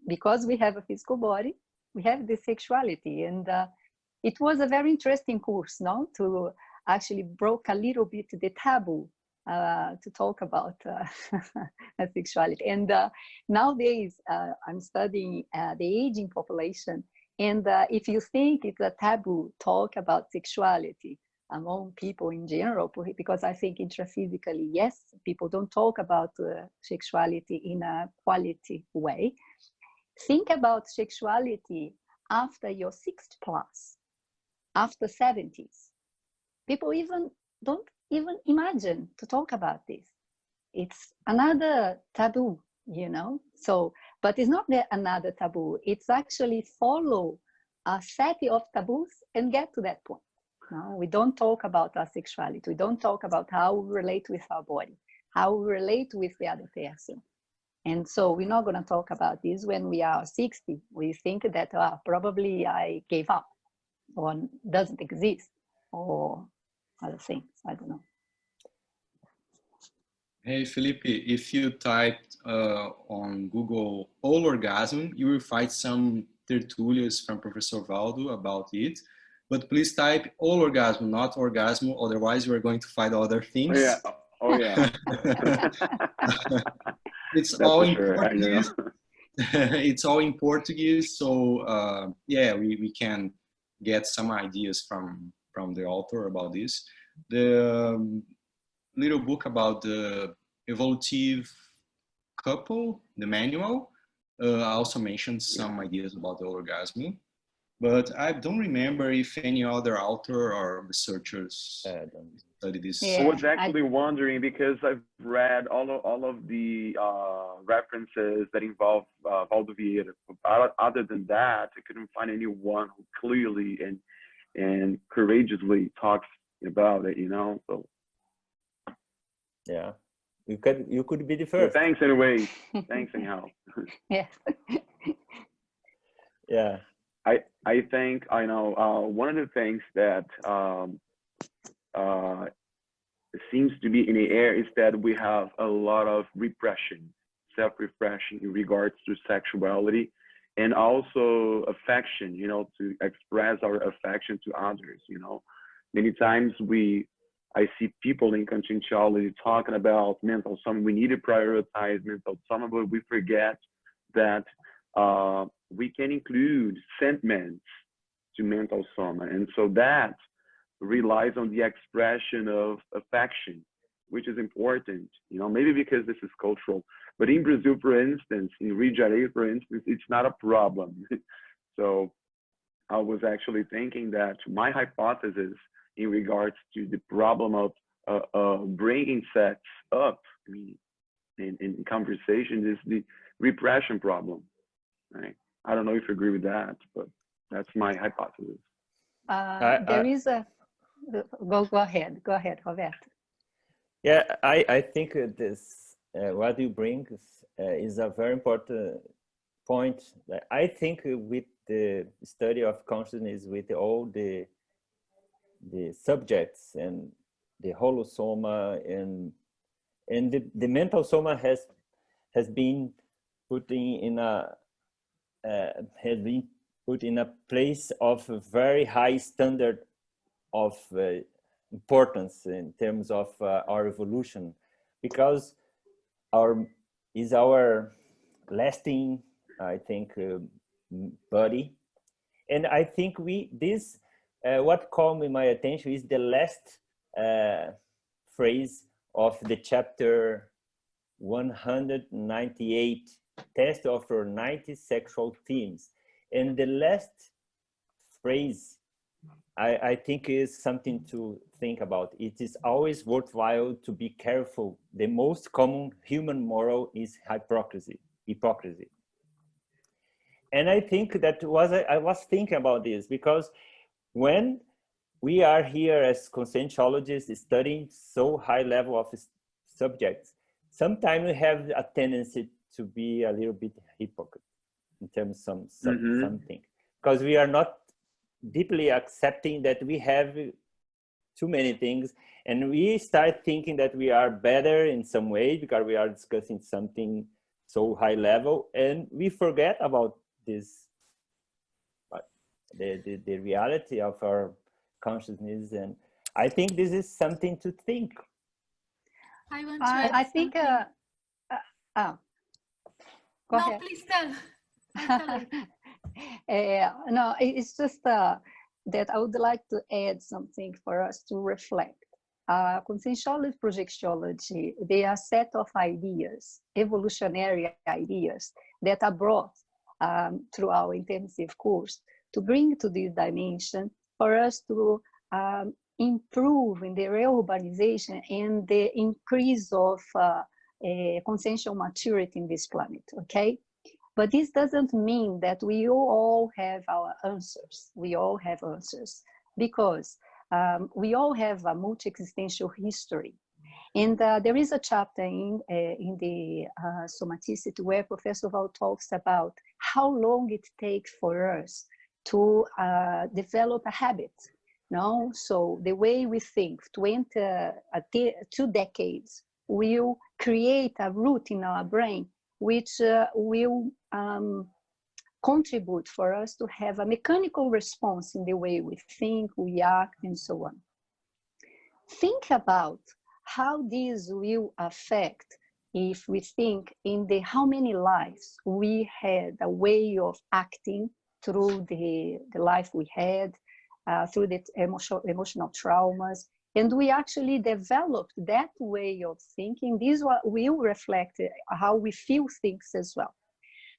because we have a physical body, we have the sexuality, and it was a very interesting course, no, to actually broke a little bit the taboo to talk about sexuality. And nowadays, I'm studying the aging population, and if you think it's a taboo talk about sexuality among people in general, because I think intraphysically, yes, people don't talk about sexuality in a quality way. Think about sexuality after your 60s+, after 70s. People don't even imagine to talk about this. It's another taboo, you know. So, but it's not another taboo. It's actually follow a set of taboos and get to that point. No, we don't talk about our sexuality. We don't talk about how we relate with our body, how we relate with the other person. And so we're not going to talk about this when we are 60. We think that probably I gave up or doesn't exist or other things. I don't know. Hey, Felipe, if you type on Google all orgasm, you will find some tertulias from Professor Waldo about it. But please type all orgasm, not orgasm. Otherwise, we're going to find other things. Oh yeah. It's That's all in sure. Portuguese. It's all in Portuguese. So yeah, we can get some ideas from the author about this. The little book about the evolutive couple, the manual, also mentions some ideas about the orgasm. but I don't remember if any other author or researchers study this. I was actually wondering because I've read all of the references that involve Waldo Vieira. Other than that, I couldn't find anyone who clearly and courageously talks about it. You know, so yeah, you could be the first. Well, thanks anyway. Thanks anyhow. Yeah. Yeah. I think I know one of the things that seems to be in the air is that we have a lot of repression, self-repression in regards to sexuality and also affection, you know, to express our affection to others, you know. Many times I see people in conscientiology talking about mental soma. We need to prioritize mental soma, but we forget that we can include sentiments to mental soma. And so that relies on the expression of affection, which is important, you know, maybe because this is cultural. But in Brazil, for instance, in Rio de Janeiro, for instance, it's not a problem. So I was actually thinking that my hypothesis in regards to the problem of bringing sex up, I mean, in conversation is the repression problem, right? I don't know if you agree with that, but that's my hypothesis. There is a, go ahead, Roberto. Yeah, I think this, what you bring is a very important point. I think with the study of consciousness, with all the subjects and the holosoma and the mental soma has been put in a place of a very high standard of importance in terms of our evolution, because our lasting, I think, body. And I think what caught my attention is the last phrase of the chapter 198, test over 90 sexual themes. And the last phrase, I think, is something to think about. It is always worthwhile to be careful. The most common human moral is hypocrisy. And I think I was thinking about this because when we are here as conscientiologists studying so high level of subjects, sometimes we have a tendency to be a little bit hypocrite in terms of something, because we are not deeply accepting that we have too many things, and we start thinking that we are better in some way because we are discussing something so high level, and we forget about this, the reality of our consciousness. And I think this is something to think. I want to I think go no, ahead. Please tell. No, it's just that I would like to add something for us to reflect. Conscientiology, projectiology, they are a set of ideas, evolutionary ideas, that are brought through our intensive course to bring to this dimension for us to improve in the reurbanization and the increase of consciential maturity in this planet, okay? But this doesn't mean that we all have our answers. We all have answers because we all have a multi-existential history. And there is a chapter in the Somaticity where Professor Waldo talks about how long it takes for us to develop a habit. No? So the way we think, 2 decades will create a root in our brain which will contribute for us to have a mechanical response in the way we think, we act, and so on. Think about how this will affect if we think in how many lives we had a way of acting through the life we had, through the emotional traumas, and we actually developed that way of thinking. This will reflect how we feel things as well.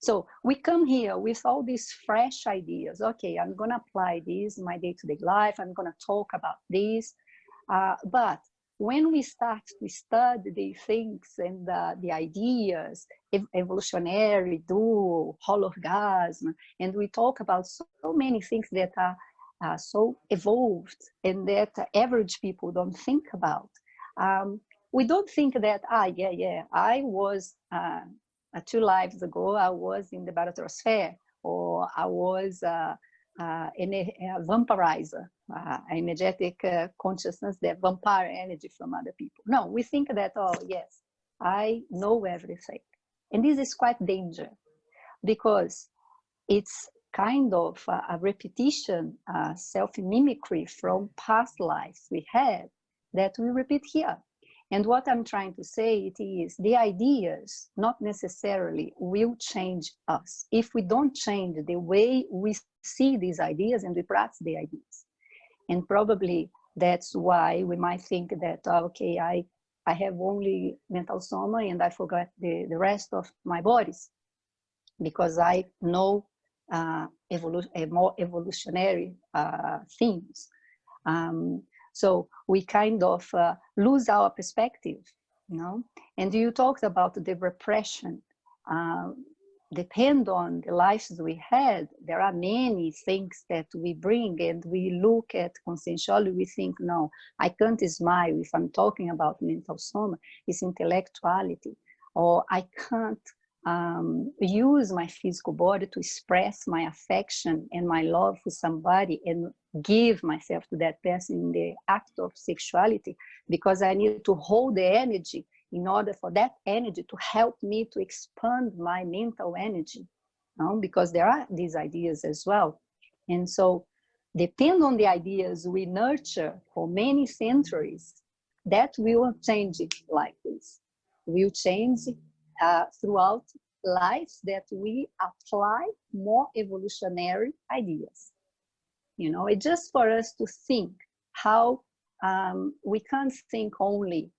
So we come here with all these fresh ideas. Okay, I'm going to apply this in my day-to-day life. I'm going to talk about this. But when we start to study the things and the ideas, evolutionary, dual, holorgasm, and we talk about so many things that are so evolved and that average people don't think about. We don't think that, I was 2 lives ago, I was in the barotrosphere, or I was a vampirizer, energetic consciousness, that vampire energy from other people. No, we think that, oh yes, I know everything. And this is quite dangerous, because it's kind of a repetition, self-mimicry from past lives we had that we repeat here. And what I'm trying to say it is the ideas not necessarily will change us if we don't change the way we see these ideas and we practice the ideas. And probably that's why we might think that, okay, I have only mental soma and I forgot the rest of my bodies, because I know more evolutionary themes. So we kind of lose our perspective, you know. And you talked about the repression. Depend on the lives we had, there are many things that we bring, and we look at conscientiology, we think, no, I can't smile if I'm talking about mental soma, it's intellectuality, or I can't use my physical body to express my affection and my love for somebody and give myself to that person in the act of sexuality, because I need to hold the energy in order for that energy to help me to expand my mental energy, because there are these ideas as well. And so depend on the ideas we nurture for many centuries, that will change it like this. Will change throughout lives that we apply more evolutionary ideas. You know, it's just for us to think how we can't think only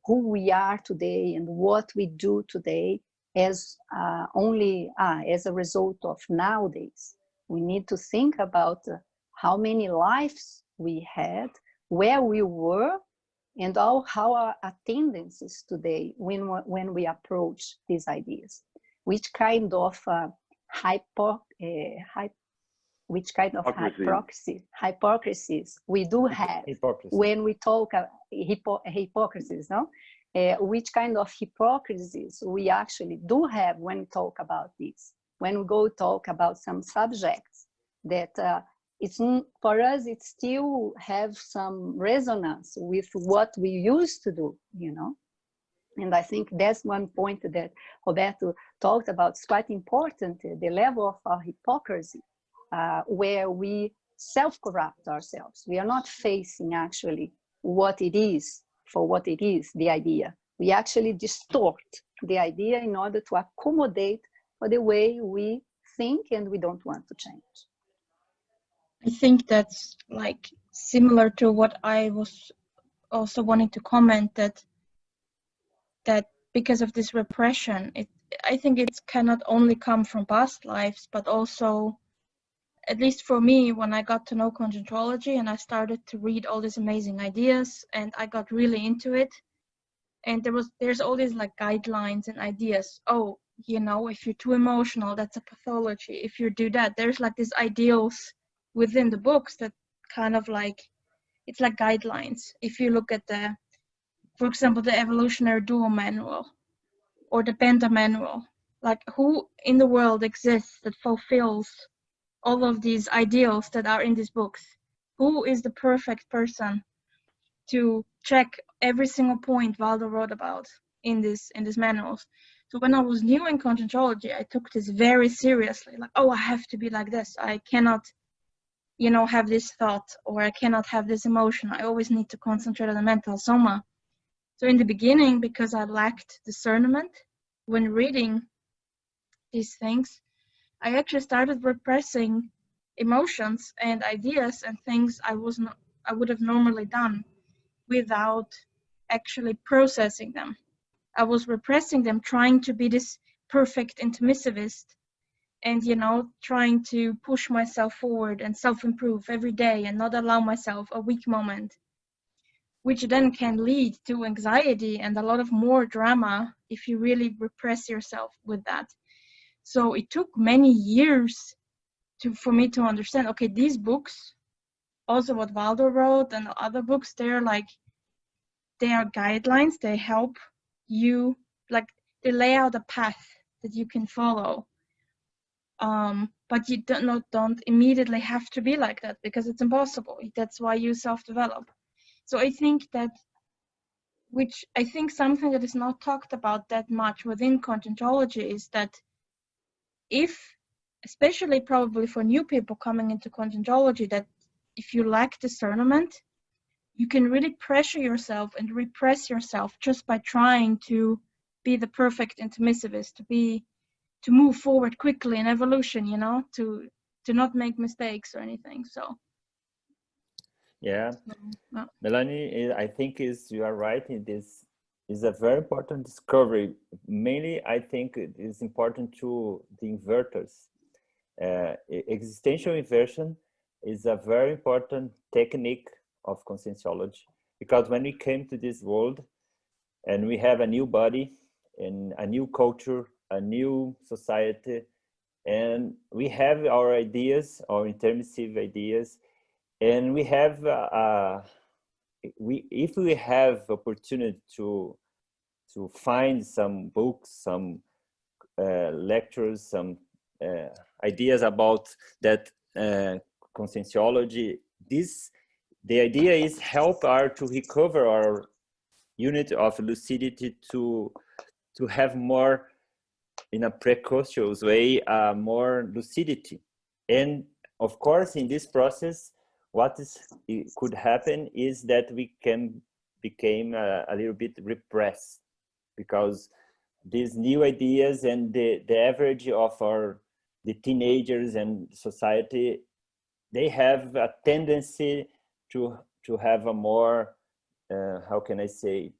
who we are today and what we do today as only as a result of nowadays. We need to think about how many lives we had, where we were, and how our tendencies today when we approach these ideas. Which kind of hypocrisies we do have when we talk hypocrisies, no? Which kind of hypocrisies we actually do have when we talk about this. When we go talk about some subjects that it's for us, it still have some resonance with what we used to do, you know. And I think that's one point that Roberto talked about. It's quite important, the level of our hypocrisy, where we self-corrupt ourselves. We are not facing actually what it is for what it is, the idea. We actually distort the idea in order to accommodate for the way we think and we don't want to change. I think that's like similar to what I was also wanting to comment, that because of this repression, I think it cannot only come from past lives, but also, at least for me, when I got to know Conscientiology and I started to read all these amazing ideas and I got really into it, and there's all these like guidelines and ideas. Oh, you know, if you're too emotional, that's a pathology. If you do that, there's like these ideals within the books that kind of like, it's like guidelines. If you look at for example, the Evolutionary Dual Manual or the Penta Manual, like who in the world exists that fulfills all of these ideals that are in these books? Who is the perfect person to check every single point Waldo wrote about in these manuals? So when I was new in Conscientiology, I took this very seriously. Like, oh, I have to be like this. I cannot, you know, have this thought, or I cannot have this emotion. I always need to concentrate on the mental soma. So in the beginning, because I lacked discernment when reading these things, I actually started repressing emotions and ideas and things I would have normally done without actually processing them. I was repressing them, trying to be this perfect intermissivist and, you know, trying to push myself forward and self-improve every day and not allow myself a weak moment, which then can lead to anxiety and a lot of more drama if you really repress yourself with that. So it took many years for me to understand, okay, these books, also what Waldo wrote and other books, they are guidelines. They help you, like they lay out a path that you can follow. But you don't immediately have to be like that, because it's impossible. That's why you self-develop. So I think that, which I think something that is not talked about that much within Conscientiology is that if, especially probably for new people coming into Conscientiology, that if you lack discernment, you can really pressure yourself and repress yourself just by trying to be the perfect intermissivist, to move forward quickly in evolution, you know, to not make mistakes or anything. So yeah, no. Melanie, I think you are right in this. Is a very important discovery. Mainly, I think it is important to the inverters. Existential inversion is a very important technique of Conscientiology, because when we came to this world and we have a new body and a new culture, a new society, and we have our ideas, our intermissive ideas, and we have if we have opportunity to find some books, some lectures, some ideas about that Conscientiology, the idea is help our to recover our unit of lucidity to have more, in a precocious way, more lucidity. And of course, in this process, could happen is that we can become a little bit repressed, because these new ideas and the average of the teenagers and society, they have a tendency to have a more, how can I say,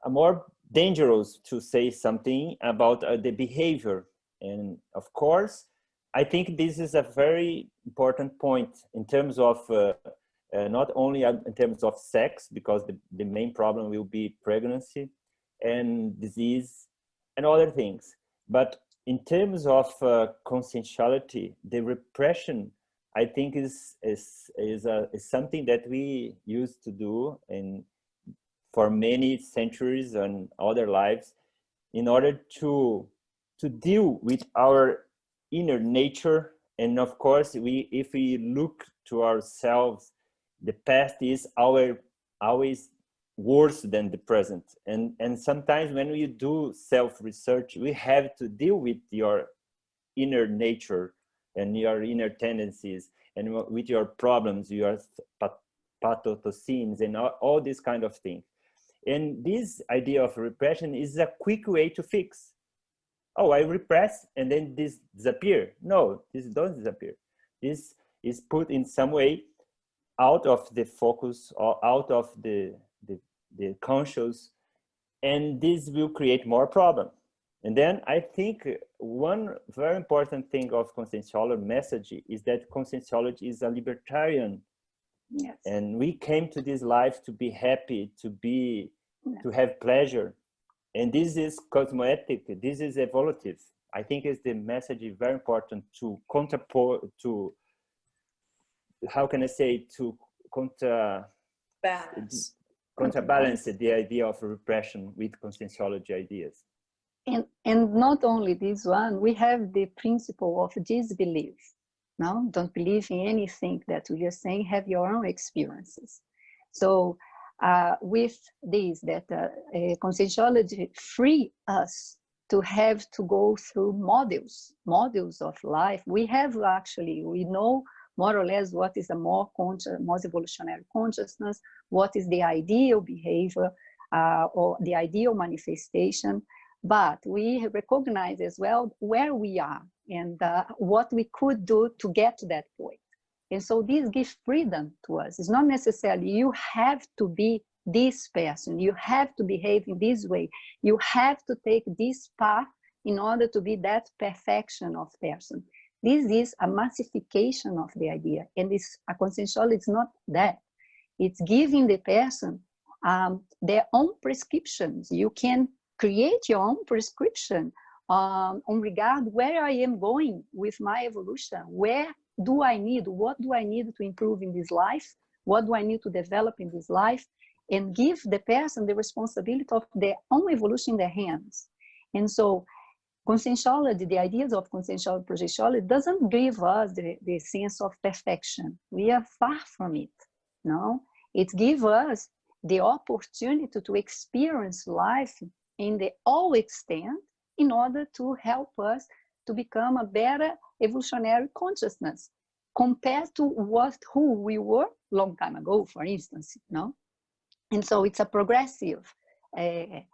a more dangerous to say something about the behavior. And of course, I think this is a very important point in terms of not only in terms of sex, because the main problem will be pregnancy and disease and other things. But in terms of conscientiality, the repression, I think is something that we used to do for many centuries and other lives, in order to deal with our inner nature. And of course, if we look to ourselves, the past is always worse than the present. And sometimes when we do self-research, we have to deal with your inner nature and your inner tendencies, and with your problems, your pathocines, and all these kind of things. And this idea of repression is a quick way to fix. Oh, I repress and then this disappear. No, this doesn't disappear. This is put in some way out of the focus or out of the conscious, and this will create more problem. And then I think one very important thing of Conscientiology message is that Conscientiology is a libertarian. Yes. And we came to this life to be happy, to have pleasure. And this is cosmoetic, this is evolutive. I think it's the message is very important to how can I say, to counterbalance the idea of repression with Conscientiology ideas. And not only this one, we have the principle of disbelief. No, don't believe in anything that we are saying, have your own experiences. So with this, that Conscientiology free us to have to go through models of life. We have actually, we know more or less what is a more evolutionary consciousness, what is the ideal behavior or the ideal manifestation, but we recognize as well where we are and what we could do to get to that point. And so this gives freedom to us. It's not necessarily you have to be this person, you have to behave in this way, you have to take this path in order to be that perfection of person. This is a massification of the idea, and this a conscientiology is not that. It's giving the person their own prescriptions. You can create your own prescription on regard where I am going with my evolution. Where do I need? What do I need to improve in this life? What do I need to develop in this life? And give the person the responsibility of their own evolution in their hands. And so conscientiology, the ideas of consciential projectiology doesn't give us the sense of perfection. We are far from it. No, it gives us the opportunity to experience life in the all extent in order to help us to become a better evolutionary consciousness compared to who we were long time ago, for instance. No, and so it's a progressive. It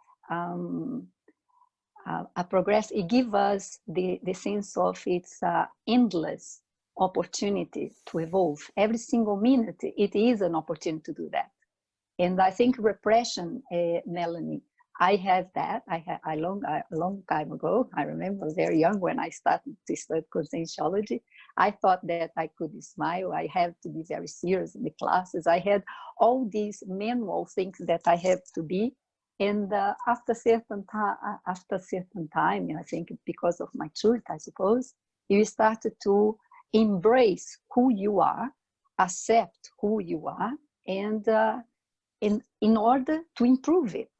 gives us the sense of its endless opportunity to evolve. Every single minute, it is an opportunity to do that. And I think repression, Melanie, I have that. A long time ago, I remember very young when I started to study conscientiology, I thought that I could smile. I have to be very serious in the classes. I had all these manual things that I have to be. And after certain time, I think because of maturity, I suppose, you started to embrace who you are, accept who you are, and in order to improve it.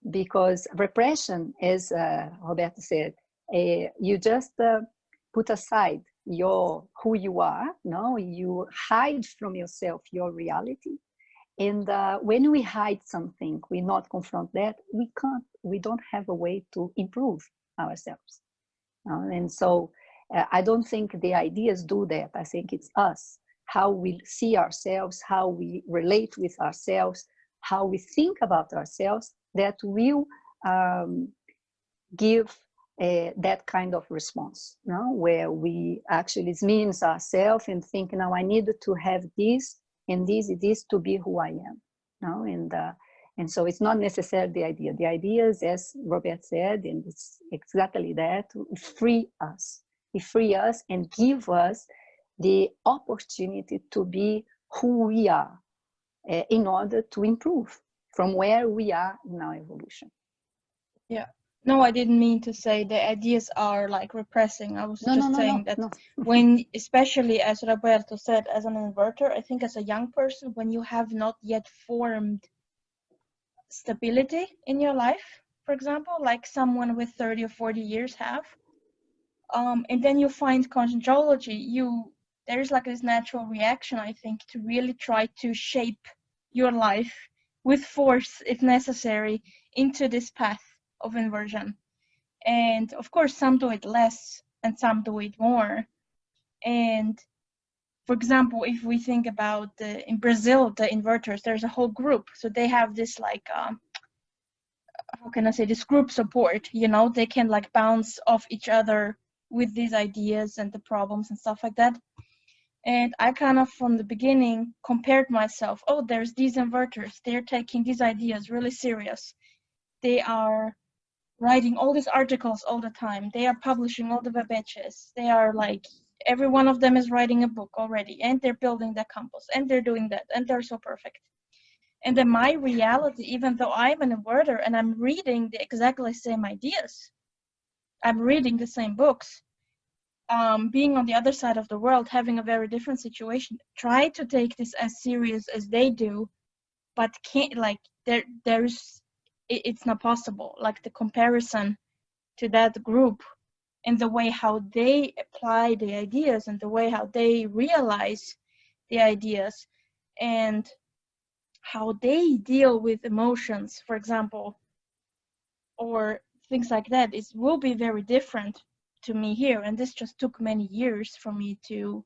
Because repression, as Roberto said, you just put aside who you are. No, you hide from yourself your reality. And when we hide something, we not confront that, we don't have a way to improve ourselves. And so I don't think the ideas do that. I think it's us, how we see ourselves, how we relate with ourselves, how we think about ourselves, that will give that kind of response, no? Where we actually means ourselves and think, now I need to have this, and this to be who I am. No? And so it's not necessarily the idea. The idea is, as Robert said, and it's exactly that, free us. It free us and give us the opportunity to be who we are in order to improve from where we are in our evolution. Yeah. No, I didn't mean to say the ideas are like repressing. I was saying that when, especially as Roberto said, as an inverter, I think as a young person, when you have not yet formed stability in your life, for example, like someone with 30 or 40 years have, and then you find conscientiology, there's like this natural reaction, I think, to really try to shape your life with force, if necessary, into this path of inversion. And of course, some do it less and some do it more. And for example, if we think about in Brazil, the inverters, there's a whole group. So they have this like, how can I say, this group support, you know, they can like bounce off each other with these ideas and the problems and stuff like that. And I kind of, from the beginning, compared myself, oh, there's these inverters, they're taking these ideas really serious. They are writing all these articles all the time. They are publishing all the babaches. They are like, every one of them is writing a book already, and they're building their campus, and they're doing that, and they're so perfect. And then my reality, even though I'm an inverter and I'm reading the exactly same ideas, I'm reading the same books, being on the other side of the world, having a very different situation, try to take this as serious as they do, but can't, like, it's not possible. Like the comparison to that group and the way how they apply the ideas and the way how they realize the ideas and how they deal with emotions, for example, or things like that, will be very different to me here. And this just took many years for me to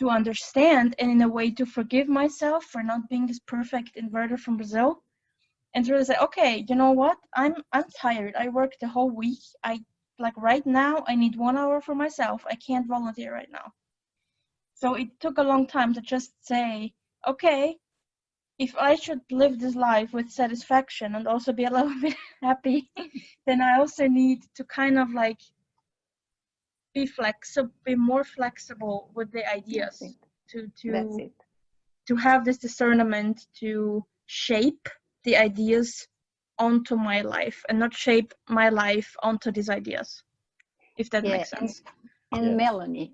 understand, and in a way to forgive myself for not being this perfect inverter from Brazil, and to really say, okay, you know what, I'm tired. I worked the whole week. Like right now, I need 1 hour for myself. I can't volunteer right now. So it took a long time to just say, okay, if I should live this life with satisfaction and also be a little bit happy, then I also need to kind of like be more flexible with the ideas, to have this discernment to shape the ideas onto my life and not shape my life onto these ideas, if that makes sense. And Yes. Melanie,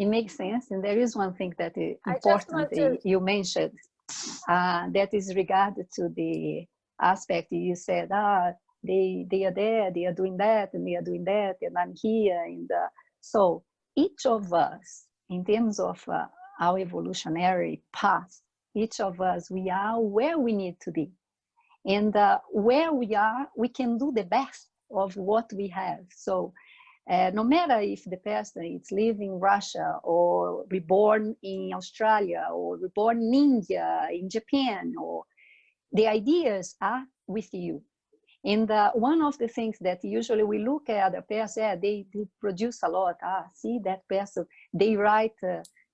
it makes sense. And there is one thing that is I just important want to- you mentioned, that is regarded to the aspect you said, they are there, they are doing that, and they are doing that, and I'm here. And so each of us, in terms of our evolutionary path, each of us, we are where we need to be. And where we are, we can do the best of what we have. So no matter if the person is living in Russia or reborn in Australia or reborn in India, in Japan, or the ideas are with you. And one of the things that usually we look at the person, they produce a lot. See that person, they write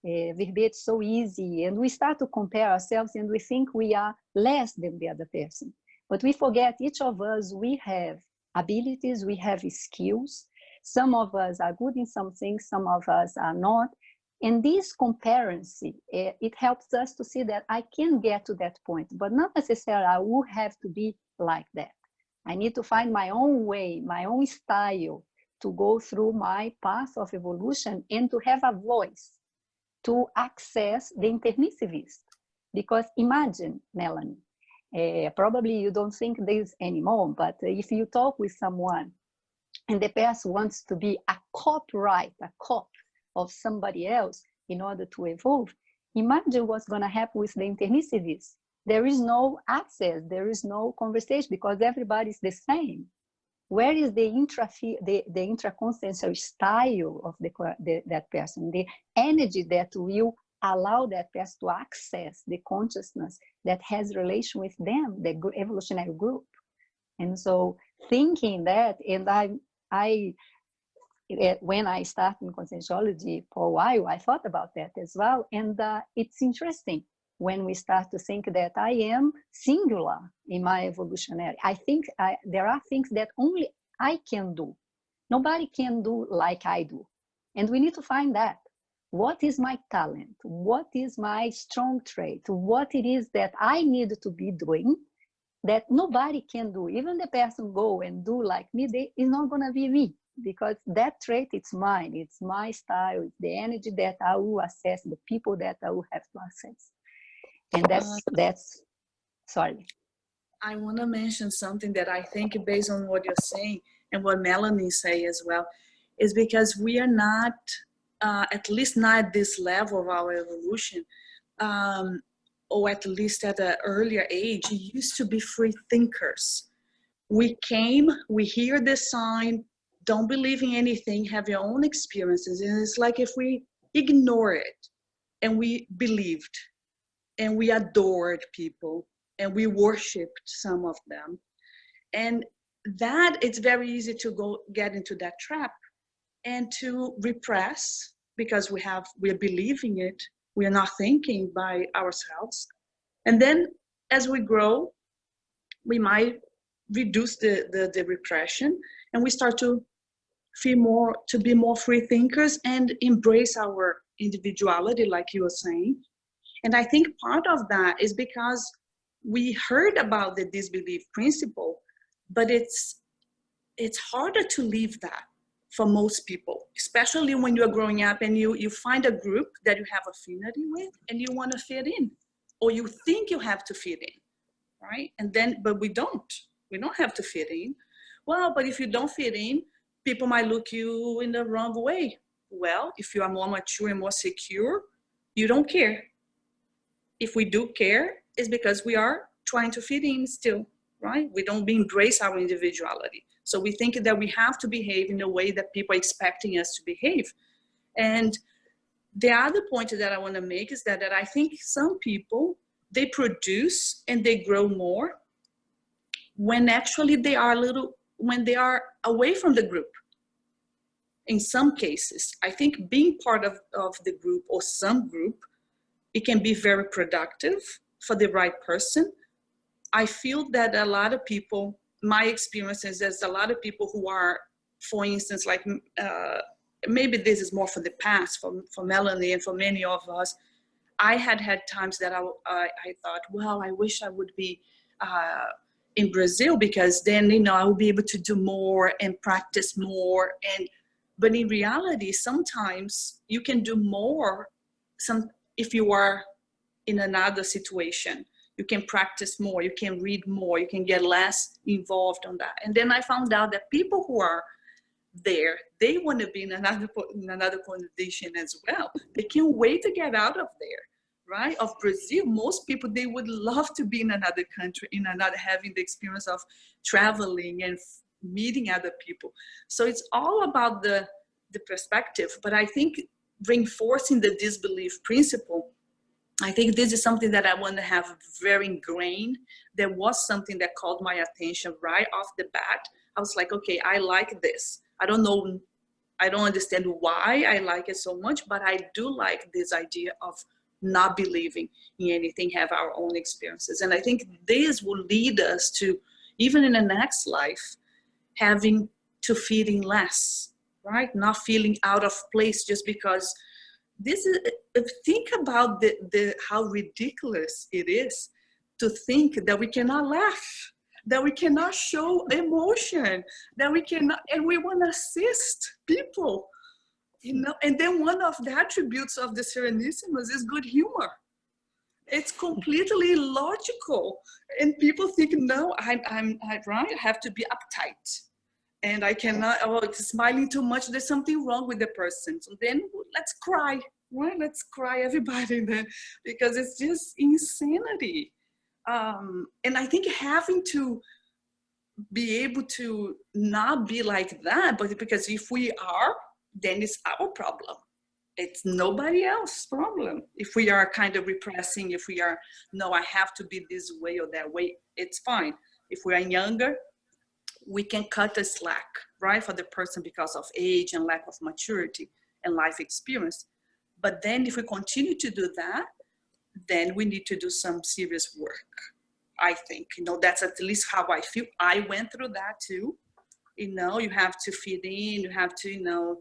verbiage so easy, and we start to compare ourselves and we think we are less than the other person. But we forget each of us, we have abilities, we have skills. Some of us are good in some things, some of us are not. And this comparison, it helps us to see that I can get to that point, but not necessarily I will have to be like that. I need to find my own way, my own style to go through my path of evolution and to have a voice to access the intermissivist. Because imagine, Melanie, probably you don't think this anymore, but if you talk with someone and the person wants to be a copyright, a cop of somebody else in order to evolve, imagine what's going to happen with the intermissivist. There is no access, there is no conversation because everybody's the same. Where is the intraconsciential style of that person, the energy that will allow that person to access the consciousness that has relation with them, the evolutionary group? And so thinking that, and when I started in Conscientiology for a while, I thought about that as well. And it's interesting when we start to think that I am singular in my evolutionary. I think there are things that only I can do. Nobody can do like I do. And we need to find that. What is my talent? What is my strong trait? What it is that I need to be doing that nobody can do? Even the person go and do like me, it's not going to be me, because that trait, it's mine. It's my style. It's the energy that I will access, the people that I will have to access. And that's sorry. I want to mention something that I think, based on what you're saying and what Melanie say as well, is because we are not, at least not at this level of our evolution, or at least at an earlier age, used to be free thinkers. We came, we hear the sign, don't believe in anything, have your own experiences. And it's like if we ignore it and we believed and we adored people and we worshipped some of them. And that, it's very easy to get into that trap and to repress, because we're believing it, we are not thinking by ourselves. And then as we grow, we might reduce the repression, and we start to be more free thinkers and embrace our individuality, like you were saying. And I think part of that is because we heard about the disbelief principle, but it's harder to leave that for most people, especially when you're growing up and you find a group that you have affinity with and you want to fit in, or you think you have to fit in, right? And then, but we don't have to fit in. Well, but if you don't fit in, people might look you in the wrong way. Well, if you are more mature and more secure, you don't care. If we do care, it's because we are trying to fit in still, right? We don't embrace our individuality. So we think that we have to behave in a way that people are expecting us to behave. And the other point that I want to make is that I think some people, they produce and they grow more when actually they are when they are away from the group. In some cases, I think being part of the group or some group, it can be very productive for the right person. I feel that a lot of people, my experience is there's a lot of people who are, for instance, like maybe this is more for the past, for Melanie and for many of us. I had times that I thought, well, I wish I would be in Brazil, because then, you know, I will be able to do more and practice more. But in reality, sometimes you can do more if you are in another situation. You can practice more, you can read more, you can get less involved on that. And then I found out that people who are there, they want to be in another condition as well. They can't wait to get out of there, right? Of Brazil, most people, they would love to be in another country, having the experience of traveling and meeting other people. So it's all about the perspective. But I think reinforcing the disbelief principle, I think this is something that I want to have very ingrained. There was something that called my attention right off the bat. I was like, okay, I like this. I don't know, I don't understand why I like it so much, but I do like this idea of not believing in anything, have our own experiences. And I think this will lead us to, even in the next life, having to fit in less, right? Not feeling out of place just because this is, think about how ridiculous it is to think that we cannot laugh, that we cannot show emotion, that we cannot, and we want to assist people, you know. And then one of the attributes of the Serenissimos is good humor. It's completely logical, and people think, no, I'm right, I have to be uptight, and I cannot, oh, it's smiling too much, there's something wrong with the person. So then let's cry, right? Let's cry, everybody, then, because it's just insanity. And I think having to be able to not be like that, but because if we are, then it's our problem. It's nobody else's problem. If we are kind of repressing, if we are, no, I have to be this way or that way, it's fine. If we are younger, we can cut the slack, right, for the person because of age and lack of maturity and life experience. But then if we continue to do that, then we need to do some serious work, I think. You know, that's at least how I feel. I went through that too. You know, you have to fit in, you have to, you know,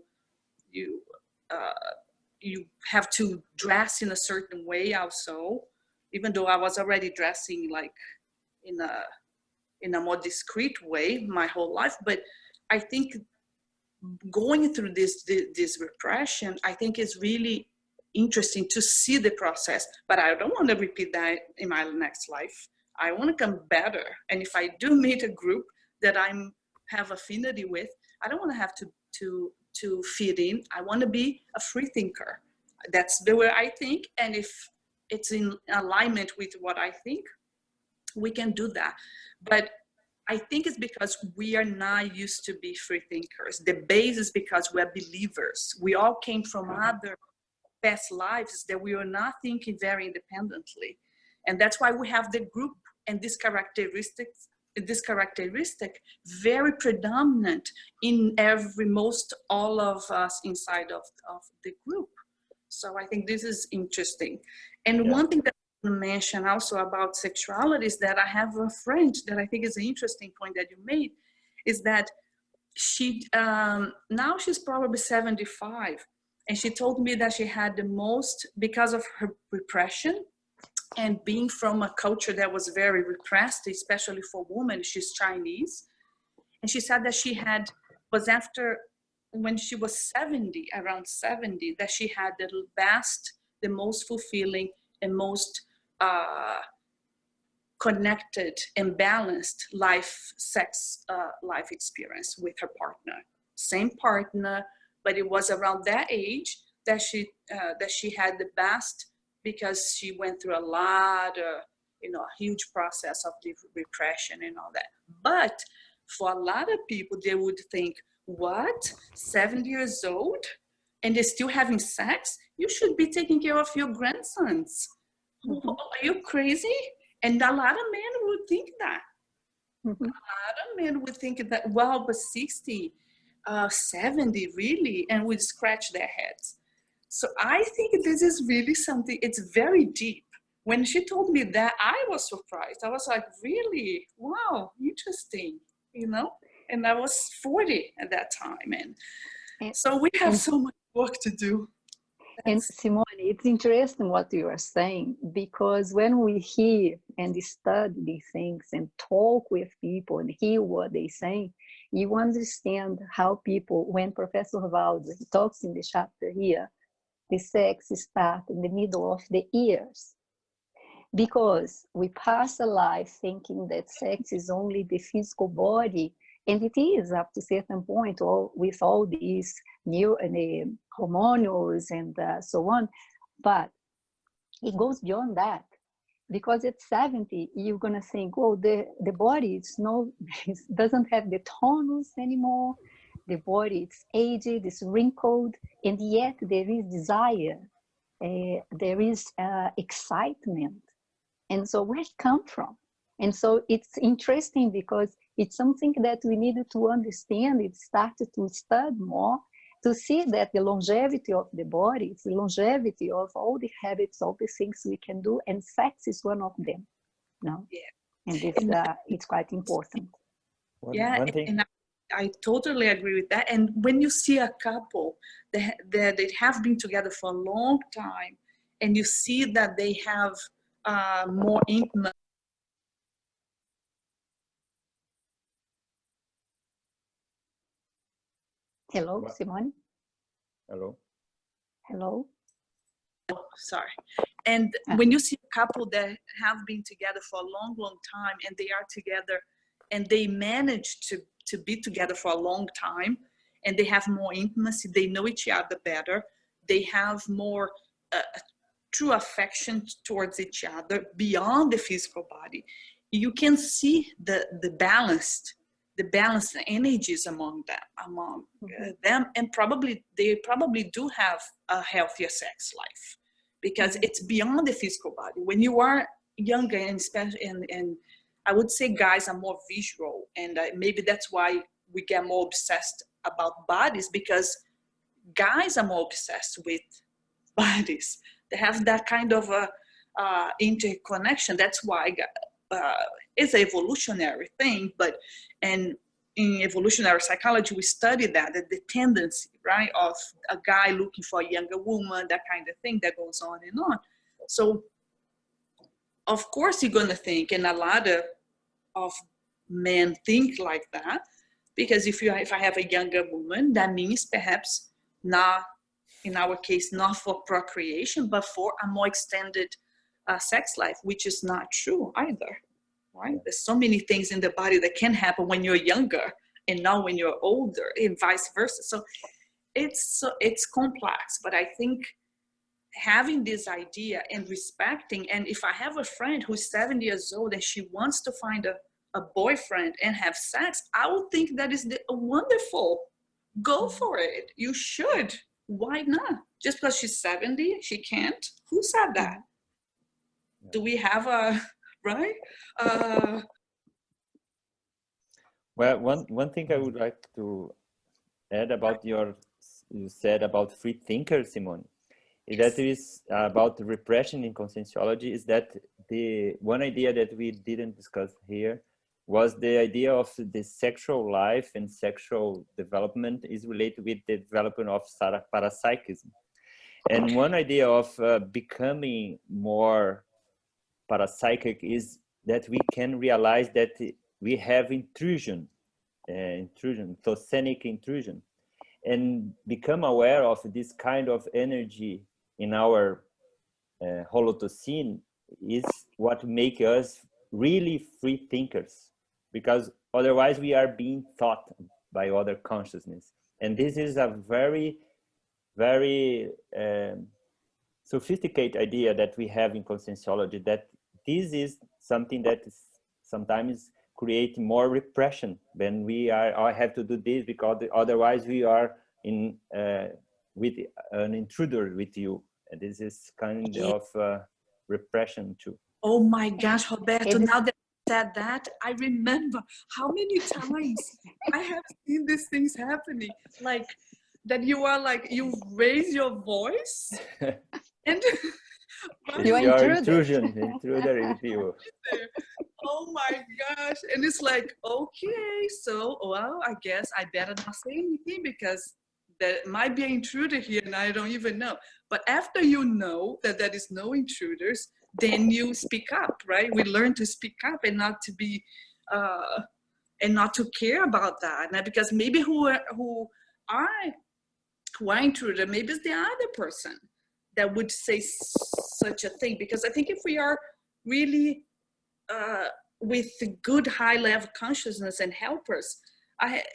you have to dress in a certain way also, even though I was already dressing like in a more discreet way my whole life. But I think going through this repression, I think is really interesting to see the process. But I don't want to repeat that in my next life. I want to come better. And if I do meet a group that I have affinity with, I don't want to have to fit in. I want to be a free thinker. That's the way I think. And if it's in alignment with what I think, we can do that. But I think it's because we are not used to be free thinkers. The base is because we're believers. We all came from other past lives that we were not thinking very independently. And that's why we have the group and this characteristic very predominant in all of us inside of the group. So I think this is interesting. And one thing that I want to mention also about sexuality is that I have a friend that I think is an interesting point that you made, is that she, now she's probably 75, and she told me that she had the most, because of her repression, and being from a culture that was very repressed, especially for women. She's Chinese. And she said that was after, when she was 70, around 70, that she had the best, the most fulfilling and most connected and balanced sex life experience with her partner. Same partner, but it was around that age that she had the best, because she went through a lot of, you know, a huge process of the repression and all that. But for a lot of people, they would think, what, 70 years old and they're still having sex? You should be taking care of your grandsons. Mm-hmm. Are you crazy? And a lot of men would think that. Mm-hmm. A lot of men would think that, wow, but 60, 70, really? And would scratch their heads. So I think this is really something, it's very deep. when she told me that, I was surprised. I was like, really? Wow, interesting, you know? And I was 40 at that time. And so we have so much work to do. And Simone, it's interesting what you are saying, because when we hear and study these things and talk with people and hear what they say, you understand how people, when Professor Waldo talks in the chapter here, the sex starts in the middle of the ears. Because we pass a life thinking that sex is only the physical body, and it is up to a certain point, with all these new hormones and so on, but it goes beyond that. Because at 70, you're gonna think, oh, the body doesn't have the tonus anymore, the body is aged, it's wrinkled, and yet there is desire, there is excitement. And so where it come from? And so it's interesting because it's something that we needed to understand. It started to study more to see that the longevity of the body, it's the longevity of all the habits, all the things we can do, and sex is one of them. No? Yeah. And it's quite important. One thing. And I totally agree with that. And when you see a couple that they have been together for a long time, and you see that they have more intimate. Hello, Simone. Hello. Hello. Oh, sorry. And when you see a couple that have been together for a long, long time, and they are together, and they manage to be together for a long time, and they have more intimacy, they know each other better, they have more true affection towards each other beyond the physical body, you can see the balanced energies among them, and they probably do have a healthier sex life, because it's beyond the physical body. When you are younger, and especially, and I would say guys are more visual, and maybe that's why we get more obsessed about bodies, because guys are more obsessed with bodies. They have that kind of interconnection. That's why it's an evolutionary thing, and in evolutionary psychology, we study that the tendency, right, of a guy looking for a younger woman, that kind of thing that goes on and on. So, of course, you're going to think, and a lot of men think like that, because if I have a younger woman, that means perhaps not, in our case, not for procreation, but for a more extended sex life, which is not true either, right? There's so many things in the body that can happen when you're younger and not when you're older, and vice versa. So it's complex, but I think having this idea and respecting, and if I have a friend who's 70 years old and she wants to find a boyfriend and have sex, I would think that is wonderful. Go for it. You should. Why not? Just because she's 70, she can't? Who said that? Do we have a, right? Well, one thing I would like to add about you said about free thinkers, Simone, is that it is about the repression in conscientiology, is that the one idea that we didn't discuss here was the idea of the sexual life and sexual development is related with the development of parapsychism. And one idea of becoming more parapsychic is that we can realize that we have intrusion, thousanic intrusion, and become aware of this kind of energy in our holotocene is what makes us really free thinkers, because otherwise we are being taught by other consciousness. And this is a very, very sophisticated idea that we have in conscientiology, that this is something that is sometimes create more repression when we are, I have to do this because otherwise we are in with an intruder with you. And this is kind of repression too. Oh my gosh, Roberto, now that you said that, I remember how many times I have seen these things happening. Like that you are like, you raise your voice and You It's your intruded. intruder review. Oh my gosh. And it's like, okay, so, well, I guess I better not say anything because there might be an intruder here and I don't even know. But after you know that there is no intruders, then you speak up, right? We learn to speak up and not to be, and not to care about that. Now, because maybe who are intruder, maybe it's the other person that would say such a thing. Because I think if we are really with good high level consciousness and helpers,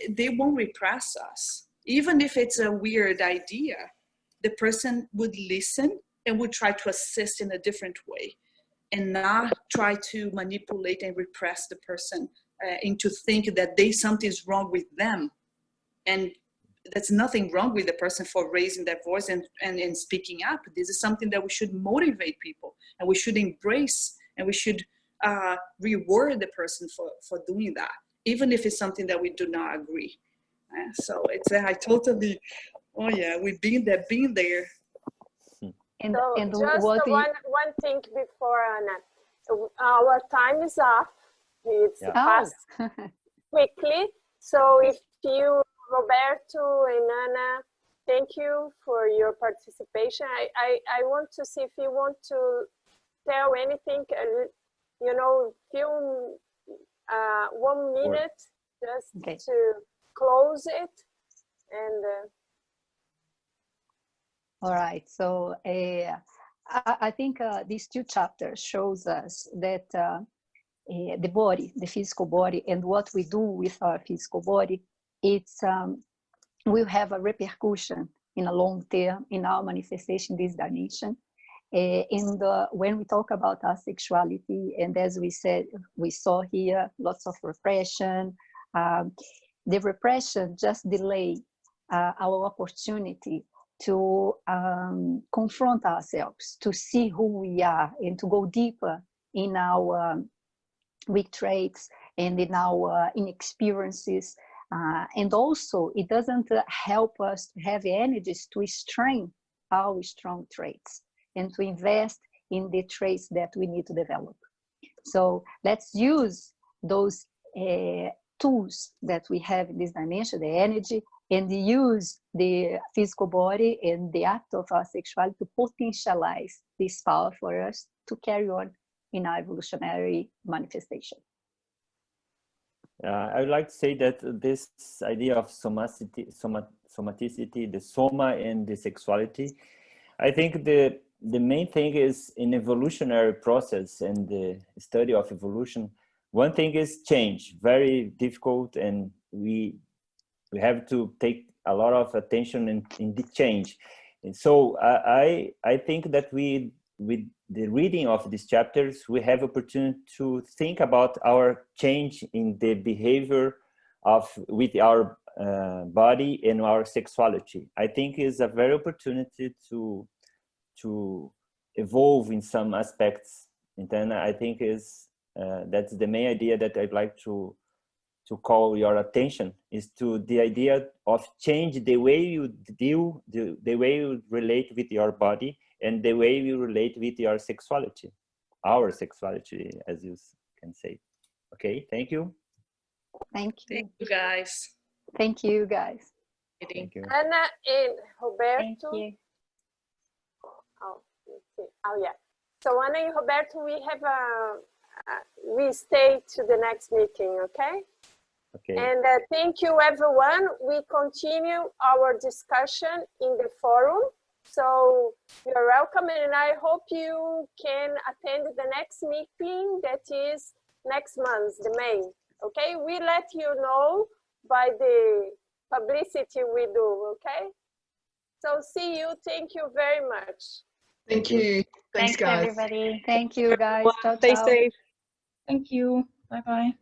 they won't repress us. Even if it's a weird idea, the person would listen and would try to assist in a different way and not try to manipulate and repress the person into thinking that something's wrong with them. And there's nothing wrong with the person for raising their voice and speaking up. This is something that we should motivate people and we should embrace, and we should reward the person for doing that, even if it's something that we do not agree. So it's I totally, oh yeah, we've been there. And, so and just what one thing before Anna. Our time is up. It's passed quickly. So if you, Roberto and Anna, thank you for your participation. I want to see if you want to tell anything, you know, few 1 minute just to close it. And all right, so I think these two chapters shows us that the body, the physical body, and what we do with our physical body, it's will have a repercussion in a long term in our manifestation in this dimension. When we talk about our sexuality, and as we said, we saw here lots of repression. The repression just delay our opportunity to confront ourselves, to see who we are, and to go deeper in our weak traits and in our inexperiences. And also, it doesn't help us to have energies to strengthen our strong traits and to invest in the traits that we need to develop. So let's use those tools that we have in this dimension, the energy, and use the physical body and the act of our sexuality to potentialize this power for us to carry on in our evolutionary manifestation. I would like to say that this idea of somaticity, the soma and the sexuality, I think the main thing is in evolutionary process and the study of evolution. One thing is change, very difficult, and we have to take a lot of attention in the change. And so I think that with the reading of these chapters, we have opportunity to think about our change in the behavior with our body and our sexuality. I think is a very opportunity to evolve in some aspects. And then I think that's the main idea that I'd like to call your attention, is to the idea of change the way you deal, the way you relate with your body and the way you relate with your sexuality, our sexuality, as you can say. Okay, thank you. Thank you. Thank you, guys. Thank you, guys. Thank you. Anna and Roberto. Thank you. Oh, let's see. Oh, yeah. So Anna and Roberto, we have we stay to the next meeting, okay? Okay. And thank you, everyone. We continue our discussion in the forum. So you're welcome, and I hope you can attend the next meeting that is next month, the May. Okay, we let you know by the publicity we do, okay? So see you, thank you very much. Thank you. Thanks, guys. everybody. Thank you, guys. Ciao, Stay ciao. safe. Thank you. Bye-bye.